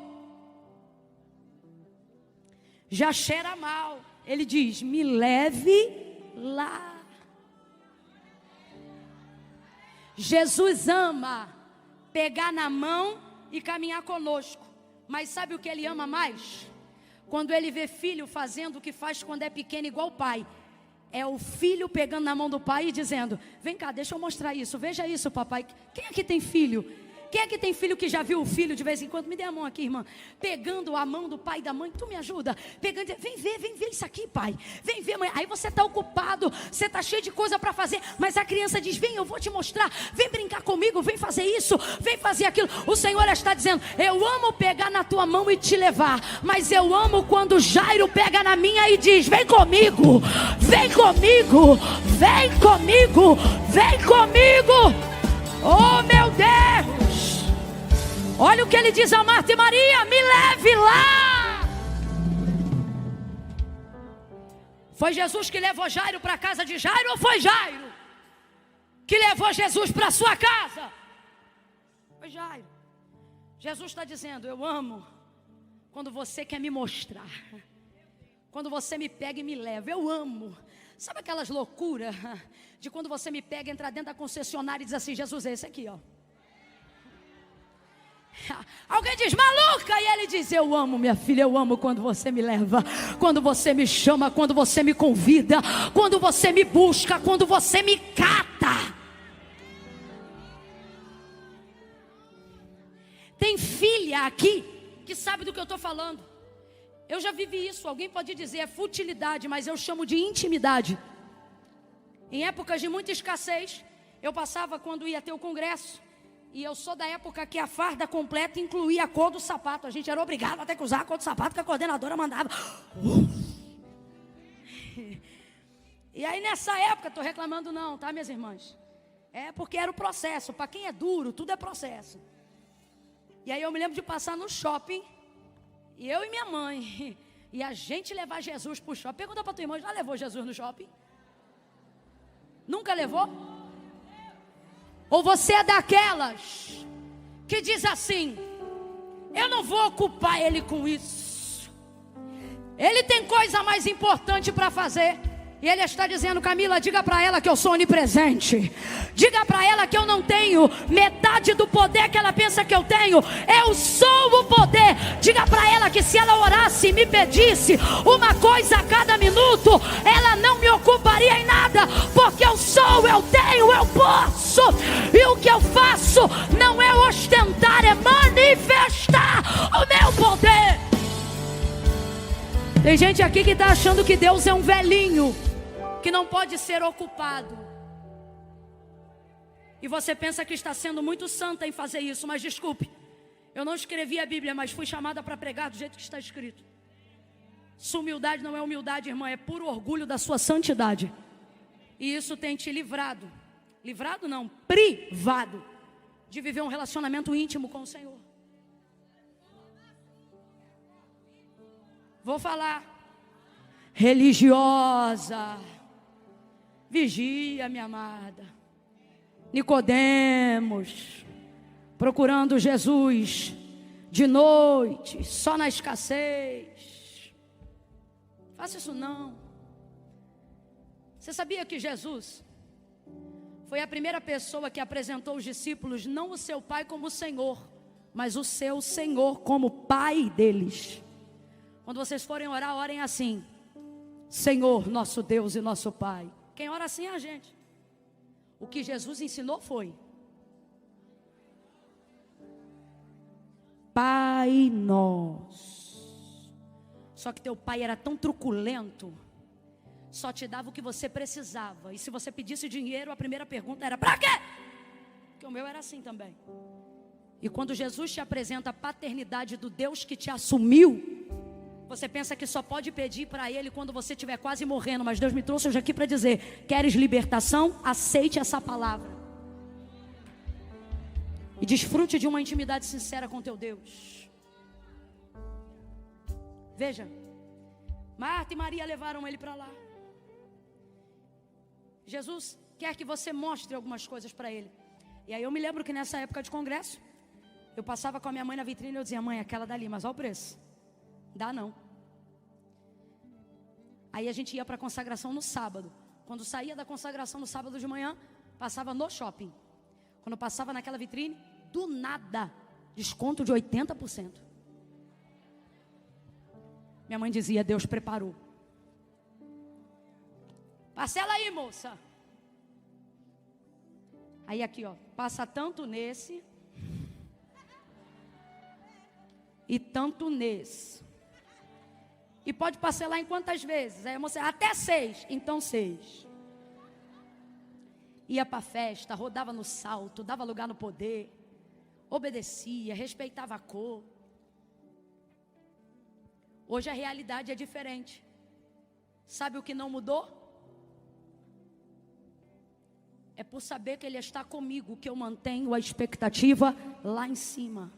já cheira mal. Ele diz, me leve lá. Jesus ama pegar na mão e caminhar conosco. Mas sabe o que ele ama mais? Quando ele vê filho fazendo o que faz quando é pequeno igual o pai. É o filho pegando na mão do pai e dizendo, vem cá, deixa eu mostrar isso, veja isso, papai. Quem aqui tem filho? Quem aqui tem filho que já viu o filho de vez em quando? Me dê a mão aqui, irmã. Pegando a mão do pai e da mãe, tu me ajuda. Pegando, vem ver isso aqui, pai. Vem ver, mãe. Aí você está ocupado, você está cheio de coisa para fazer. Mas a criança diz, vem, eu vou te mostrar. Vem brincar comigo, vem fazer isso, vem fazer aquilo. O Senhor está dizendo, eu amo pegar na tua mão e te levar. Mas eu amo quando Jairo pega na minha e diz, vem comigo, vem comigo, vem comigo, vem comigo. Oh meu Deus. Olha o que ele diz a Marta e Maria, me leve lá. Foi Jesus que levou Jairo para a casa de Jairo ou foi Jairo que levou Jesus para a sua casa? Foi Jairo. Jesus está dizendo, eu amo quando você quer me mostrar, quando você me pega e me leva, eu amo. Sabe aquelas loucuras de quando você me pega, entra dentro da concessionária e diz assim, Jesus, é esse aqui, ó. Alguém diz, maluca, e ele diz, eu amo minha filha, eu amo quando você me leva, quando você me chama, quando você me convida, quando você me busca, quando você me cata. Tem filha aqui que sabe do que eu estou falando. Eu já vivi isso, alguém pode dizer é futilidade, mas eu chamo de intimidade. Em épocas de muita escassez, eu passava quando ia ter o congresso. E eu sou da época que a farda completa incluía a cor do sapato. A gente era obrigado a ter que usar a cor do sapato que a coordenadora mandava. E aí nessa época, estou reclamando não, tá, minhas irmãs? É porque era o processo. Para quem é duro, tudo é processo. E aí eu me lembro de passar no shopping, e eu e minha mãe, e a gente levar Jesus para o shopping. Pergunta para tua irmã, já levou Jesus no shopping? Nunca levou? Ou você é daquelas que diz assim, eu não vou ocupar ele com isso, ele tem coisa mais importante para fazer. E ele está dizendo, Camila, diga para ela que eu sou onipresente. Diga para ela que eu não tenho metade do poder que ela pensa que eu tenho. Eu sou o poder. Diga para ela que se ela orasse e me pedisse uma coisa a cada minuto, ela não me ocuparia em nada. Porque eu sou, eu tenho, eu posso. E o que eu faço não é ostentar, é manifestar o meu poder. Tem gente aqui que está achando que Deus é um velhinho que não pode ser ocupado. E você pensa que está sendo muito santa em fazer isso, mas desculpe, Eu não escrevi a Bíblia, mas fui chamada para pregar do jeito que está escrito. Sua humildade não é humildade, irmã, é puro orgulho da sua santidade. E isso tem te livrado. Livrado não, privado de viver um relacionamento íntimo com o Senhor. Vou falar. Religiosa. Vigia, minha amada. Nicodemos. Procurando Jesus de noite, só na escassez. Faça isso não. Você sabia que Jesus foi a primeira pessoa que apresentou os discípulos, não o seu pai como Senhor, mas o seu Senhor como Pai deles? Quando vocês forem orar, orem assim: Senhor, nosso Deus e nosso Pai. Quem ora assim é a gente. O que Jesus ensinou foi: Pai nosso. Só que teu pai era tão truculento, só te dava o que você precisava. E se você pedisse dinheiro, a primeira pergunta era: pra quê? Porque o meu era assim também. E quando Jesus te apresenta a paternidade do Deus que te assumiu, você pensa que só pode pedir para Ele quando você estiver quase morrendo. Mas Deus me trouxe hoje aqui para dizer: queres libertação? Aceite essa palavra e desfrute de uma intimidade sincera com teu Deus. Veja, Marta e Maria levaram ele para lá. Jesus quer que você mostre algumas coisas para ele. E aí eu me lembro que nessa época de congresso, eu passava com a minha mãe na vitrine e eu dizia: mãe, aquela dali, mas olha o preço. Dá não. Aí a gente ia para a consagração no sábado. Quando saía da consagração no sábado de manhã, passava no shopping. Quando passava naquela vitrine, do nada, desconto de 80%. Minha mãe dizia: Deus preparou. Parcela aí, moça. Aí aqui, ó, passa tanto nesse e tanto nesse. E pode parcelar em quantas vezes? Aí a moça: até 6. Então 6. Ia para a festa, rodava no salto, dava lugar no poder, obedecia, respeitava a cor. Hoje a realidade é diferente. Sabe o que não mudou? É por saber que Ele está comigo que eu mantenho a expectativa lá em cima.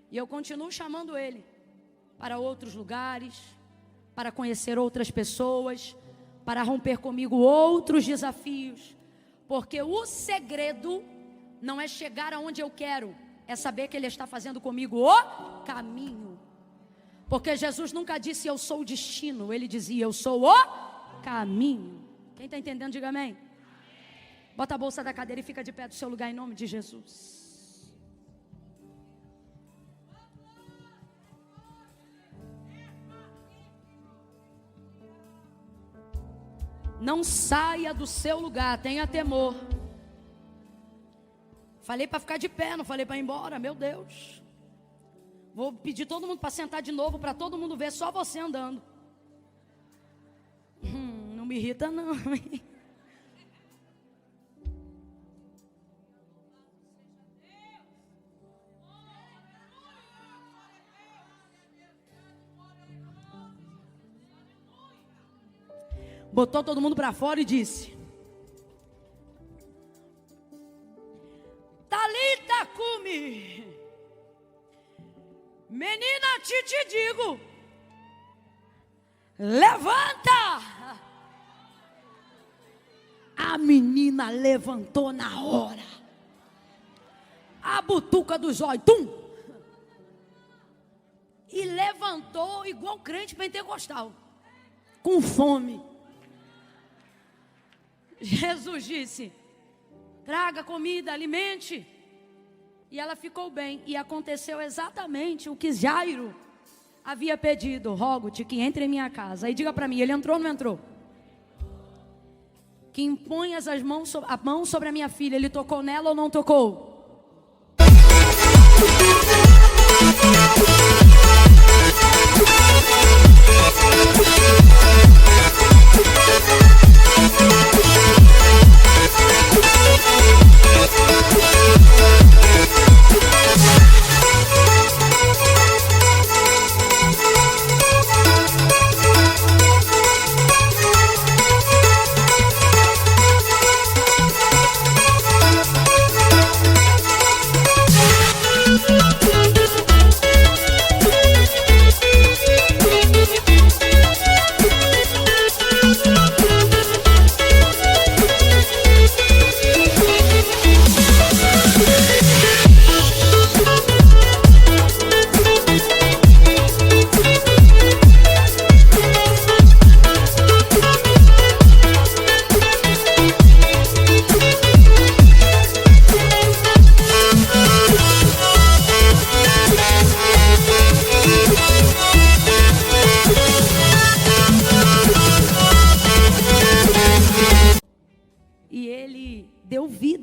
E eu continuo chamando Ele para outros lugares, para conhecer outras pessoas, para romper comigo outros desafios. Porque o segredo não é chegar aonde eu quero, é saber que Ele está fazendo comigo o caminho. Porque Jesus nunca disse eu sou o destino, Ele dizia eu sou o caminho. Quem está entendendo, diga amém. Bota a bolsa da cadeira e fica de pé do seu lugar em nome de Jesus. Não saia do seu lugar, tenha temor. Falei para ficar de pé, não falei para ir embora, meu Deus. Vou pedir todo mundo para sentar de novo, para todo mundo ver só você andando. Não me irrita não. Botou todo mundo para fora e disse: Talita cumi, menina, te digo, levanta. A menina levantou na hora. A butuca dos olhos, tum. E levantou igual crente pentecostal, com fome. Jesus disse: traga comida, alimente. E ela ficou bem. E aconteceu exatamente o que Jairo havia pedido: rogo-te que entre em minha casa. Aí diga para mim, ele entrou ou não entrou? Que imponhas a mão sobre a minha filha. Ele tocou nela ou não tocou?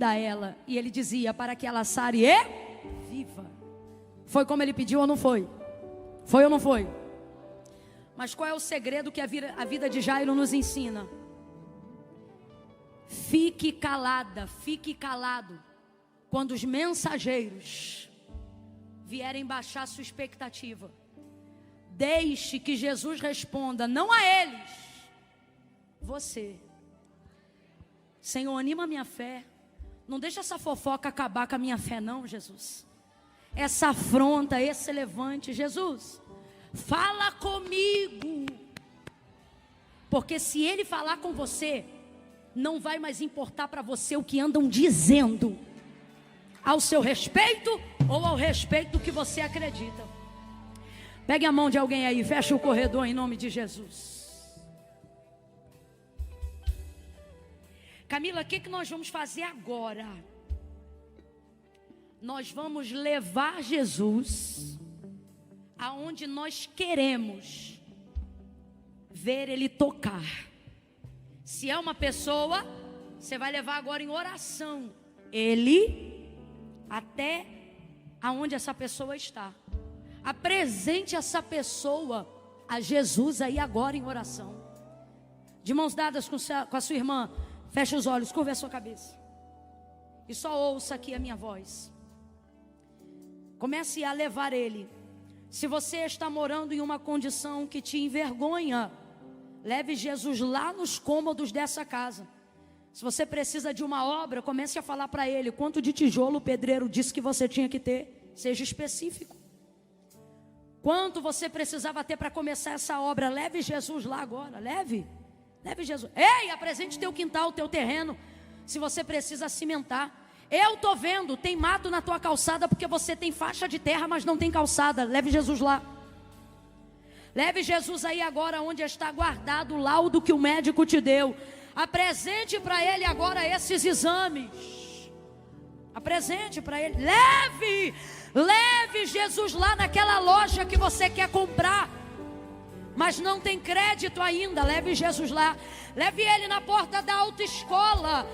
comida a ela. E ele dizia: para que ela sare e viva. Foi como ele pediu ou não foi? Foi ou não foi? Mas qual é o segredo que a vida de Jairo nos ensina? Fique calada, fique calado quando os mensageiros vierem baixar sua expectativa. Deixe que Jesus responda, não a eles, você. Senhor, anima a minha fé. Não deixa essa fofoca acabar com a minha fé não, Jesus. Essa afronta, esse levante, Jesus, fala comigo. Porque se ele falar com você, não vai mais importar para você o que andam dizendo ao seu respeito ou ao respeito do que você acredita. Pegue a mão de alguém aí, feche o corredor em nome de Jesus. Camila, o que nós vamos fazer agora? Nós vamos levar Jesus aonde nós queremos ver Ele tocar. Se é uma pessoa, você vai levar agora em oração Ele até aonde essa pessoa está. Apresente essa pessoa a Jesus aí agora em oração. De mãos dadas com a sua irmã, feche os olhos, curva a sua cabeça. E só ouça aqui a minha voz. Comece a levar Ele. Se você está morando em uma condição que te envergonha, leve Jesus lá nos cômodos dessa casa. Se você precisa de uma obra, comece a falar para Ele quanto de tijolo o pedreiro disse que você tinha que ter. Seja específico. Quanto você precisava ter para começar essa obra? Leve Jesus lá agora, leve Jesus. Ei, apresente teu quintal, teu terreno. Se você precisa cimentar. Eu estou vendo, tem mato na tua calçada porque você tem faixa de terra, mas não tem calçada. Leve Jesus lá. Leve Jesus aí agora onde está guardado o laudo que o médico te deu. Apresente para Ele agora esses exames. Apresente para Ele. Leve Jesus lá naquela loja que você quer comprar, mas não tem crédito ainda. Leve Jesus lá. Leve Ele na porta da autoescola.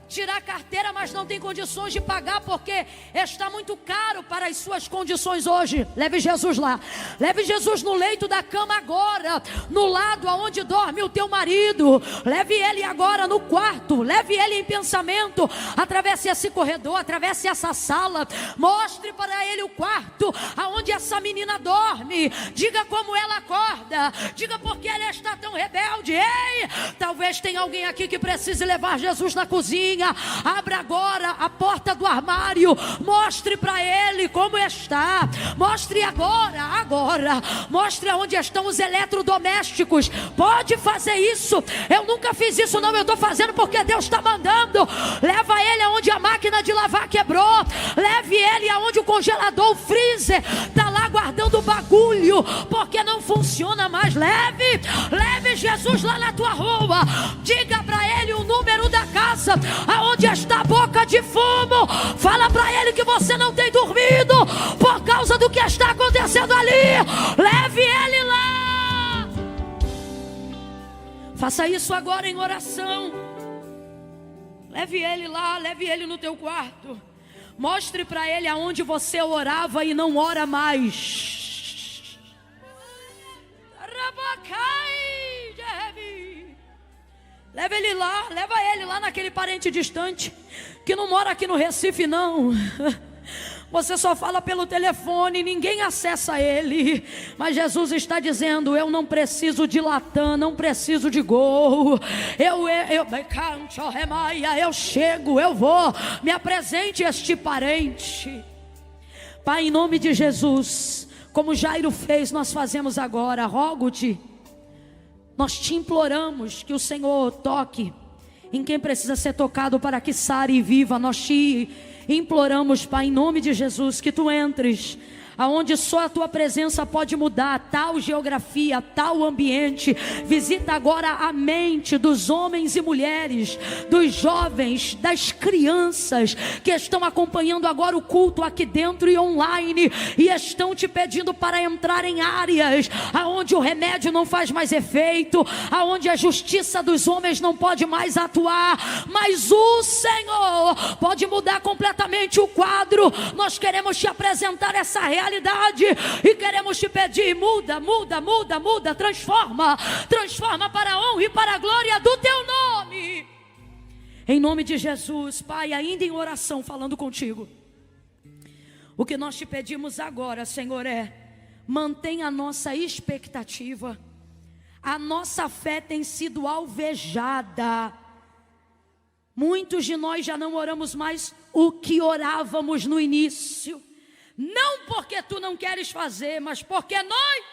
Tirar carteira, mas não tem condições de pagar porque está muito caro para as suas condições hoje. Leve Jesus lá. Leve Jesus no leito da cama agora, no lado aonde dorme o teu marido. Leve Ele agora no quarto. Leve Ele em pensamento. Atravesse esse corredor, atravesse essa sala. Mostre para Ele o quarto aonde essa menina dorme. Diga como ela acorda. Diga por que ela está tão rebelde. Ei, talvez tenha alguém aqui que precise levar Jesus na cozinha. Abra agora a porta do armário. Mostre para Ele como está. Mostre agora. Mostre aonde estão os eletrodomésticos. Pode fazer isso. Eu nunca fiz isso não. Eu estou fazendo porque Deus está mandando. Leva Ele aonde a máquina de lavar quebrou. Leve Ele aonde o congelador, o freezer está lá guardando o bagulho porque não funciona mais. Leve Jesus lá na tua rua. Diga para Ele o número da casa aonde está a boca de fumo. Fala para Ele que você não tem dormido por causa do que está acontecendo ali. Leve Ele lá. Faça isso agora em oração. Leve Ele lá, leve Ele no teu quarto. Mostre para Ele aonde você orava e não ora mais. Leva ele lá naquele parente distante, que não mora aqui no Recife não. Você só fala pelo telefone, ninguém acessa ele. Mas Jesus está dizendo: eu não preciso de Latam, não preciso de Gol. Eu chego, eu vou. Me apresente este parente. Pai, em nome de Jesus, como Jairo fez, nós fazemos agora. Rogo-te, nós te imploramos que o Senhor toque em quem precisa ser tocado para que sare e viva. Nós te imploramos, Pai, em nome de Jesus, que tu entres aonde só a tua presença pode mudar tal geografia, tal ambiente. Visita agora a mente dos homens e mulheres, dos jovens, das crianças que estão acompanhando agora o culto aqui dentro e online, e estão te pedindo para entrar em áreas aonde o remédio não faz mais efeito, aonde a justiça dos homens não pode mais atuar, mas o Senhor pode mudar completamente o quadro. Nós queremos te apresentar essa realidade e queremos te pedir: muda, transforma para a honra e para a glória do teu nome, em nome de Jesus. Pai, ainda em oração, falando contigo, o que nós te pedimos agora, Senhor, é: mantenha a nossa expectativa. A nossa fé tem sido alvejada. Muitos de nós já não oramos mais o que orávamos no início. Não porque tu não queres fazer, mas porque nós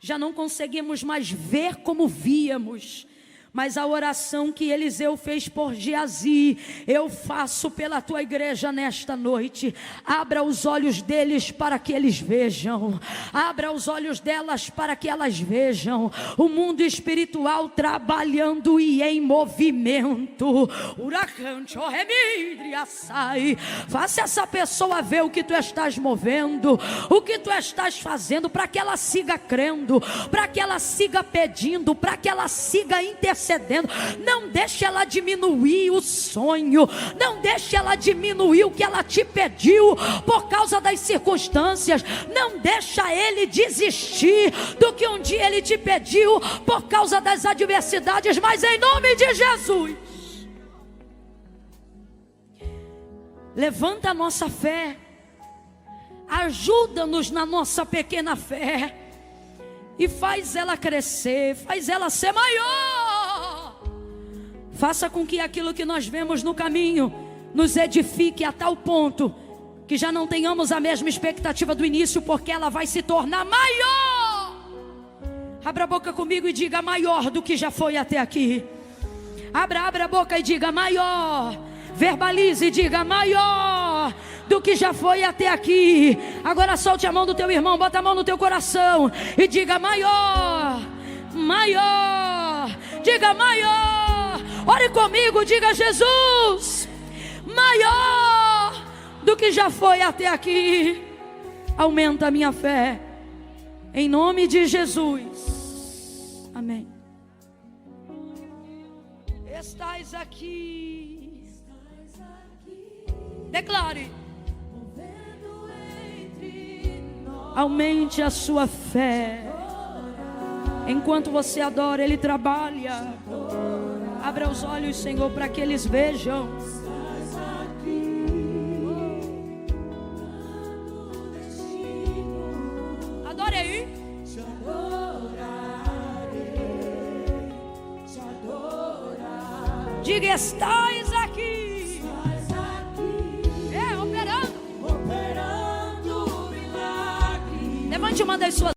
já não conseguimos mais ver como víamos. Mas a oração que Eliseu fez por Geazi, eu faço pela tua igreja nesta noite. Abra os olhos deles para que eles vejam. Abra os olhos delas para que elas vejam o mundo espiritual trabalhando e em movimento. Faça essa pessoa ver o que tu estás movendo, o que tu estás fazendo, para que ela siga crendo, para que ela siga pedindo, para que ela siga intercedendo. Não deixe ela diminuir o sonho, não deixe ela diminuir o que ela te pediu por causa das circunstâncias. Não deixa ele desistir do que um dia ele te pediu por causa das adversidades, mas em nome de Jesus, levanta a nossa fé, ajuda-nos na nossa pequena fé e faz ela crescer, faz ela ser maior. Faça com que aquilo que nós vemos no caminho nos edifique a tal ponto que já não tenhamos a mesma expectativa do início, porque ela vai se tornar maior. Abra a boca comigo e diga: maior do que já foi até aqui. Abra a boca e diga: maior. Verbalize e diga: maior do que já foi até aqui. Agora solte a mão do teu irmão, bota a mão no teu coração e diga: maior, maior. Diga: maior. Ore comigo, diga: Jesus, maior do que já foi até aqui. Aumenta a minha fé, em nome de Jesus. Amém. Estás aqui. Declare: aumente a sua fé. Enquanto você adora, Ele trabalha. Abra os olhos, Senhor, para que eles vejam. Adore aí. Diga: estás aqui. É, operando milagre. Levante uma das suas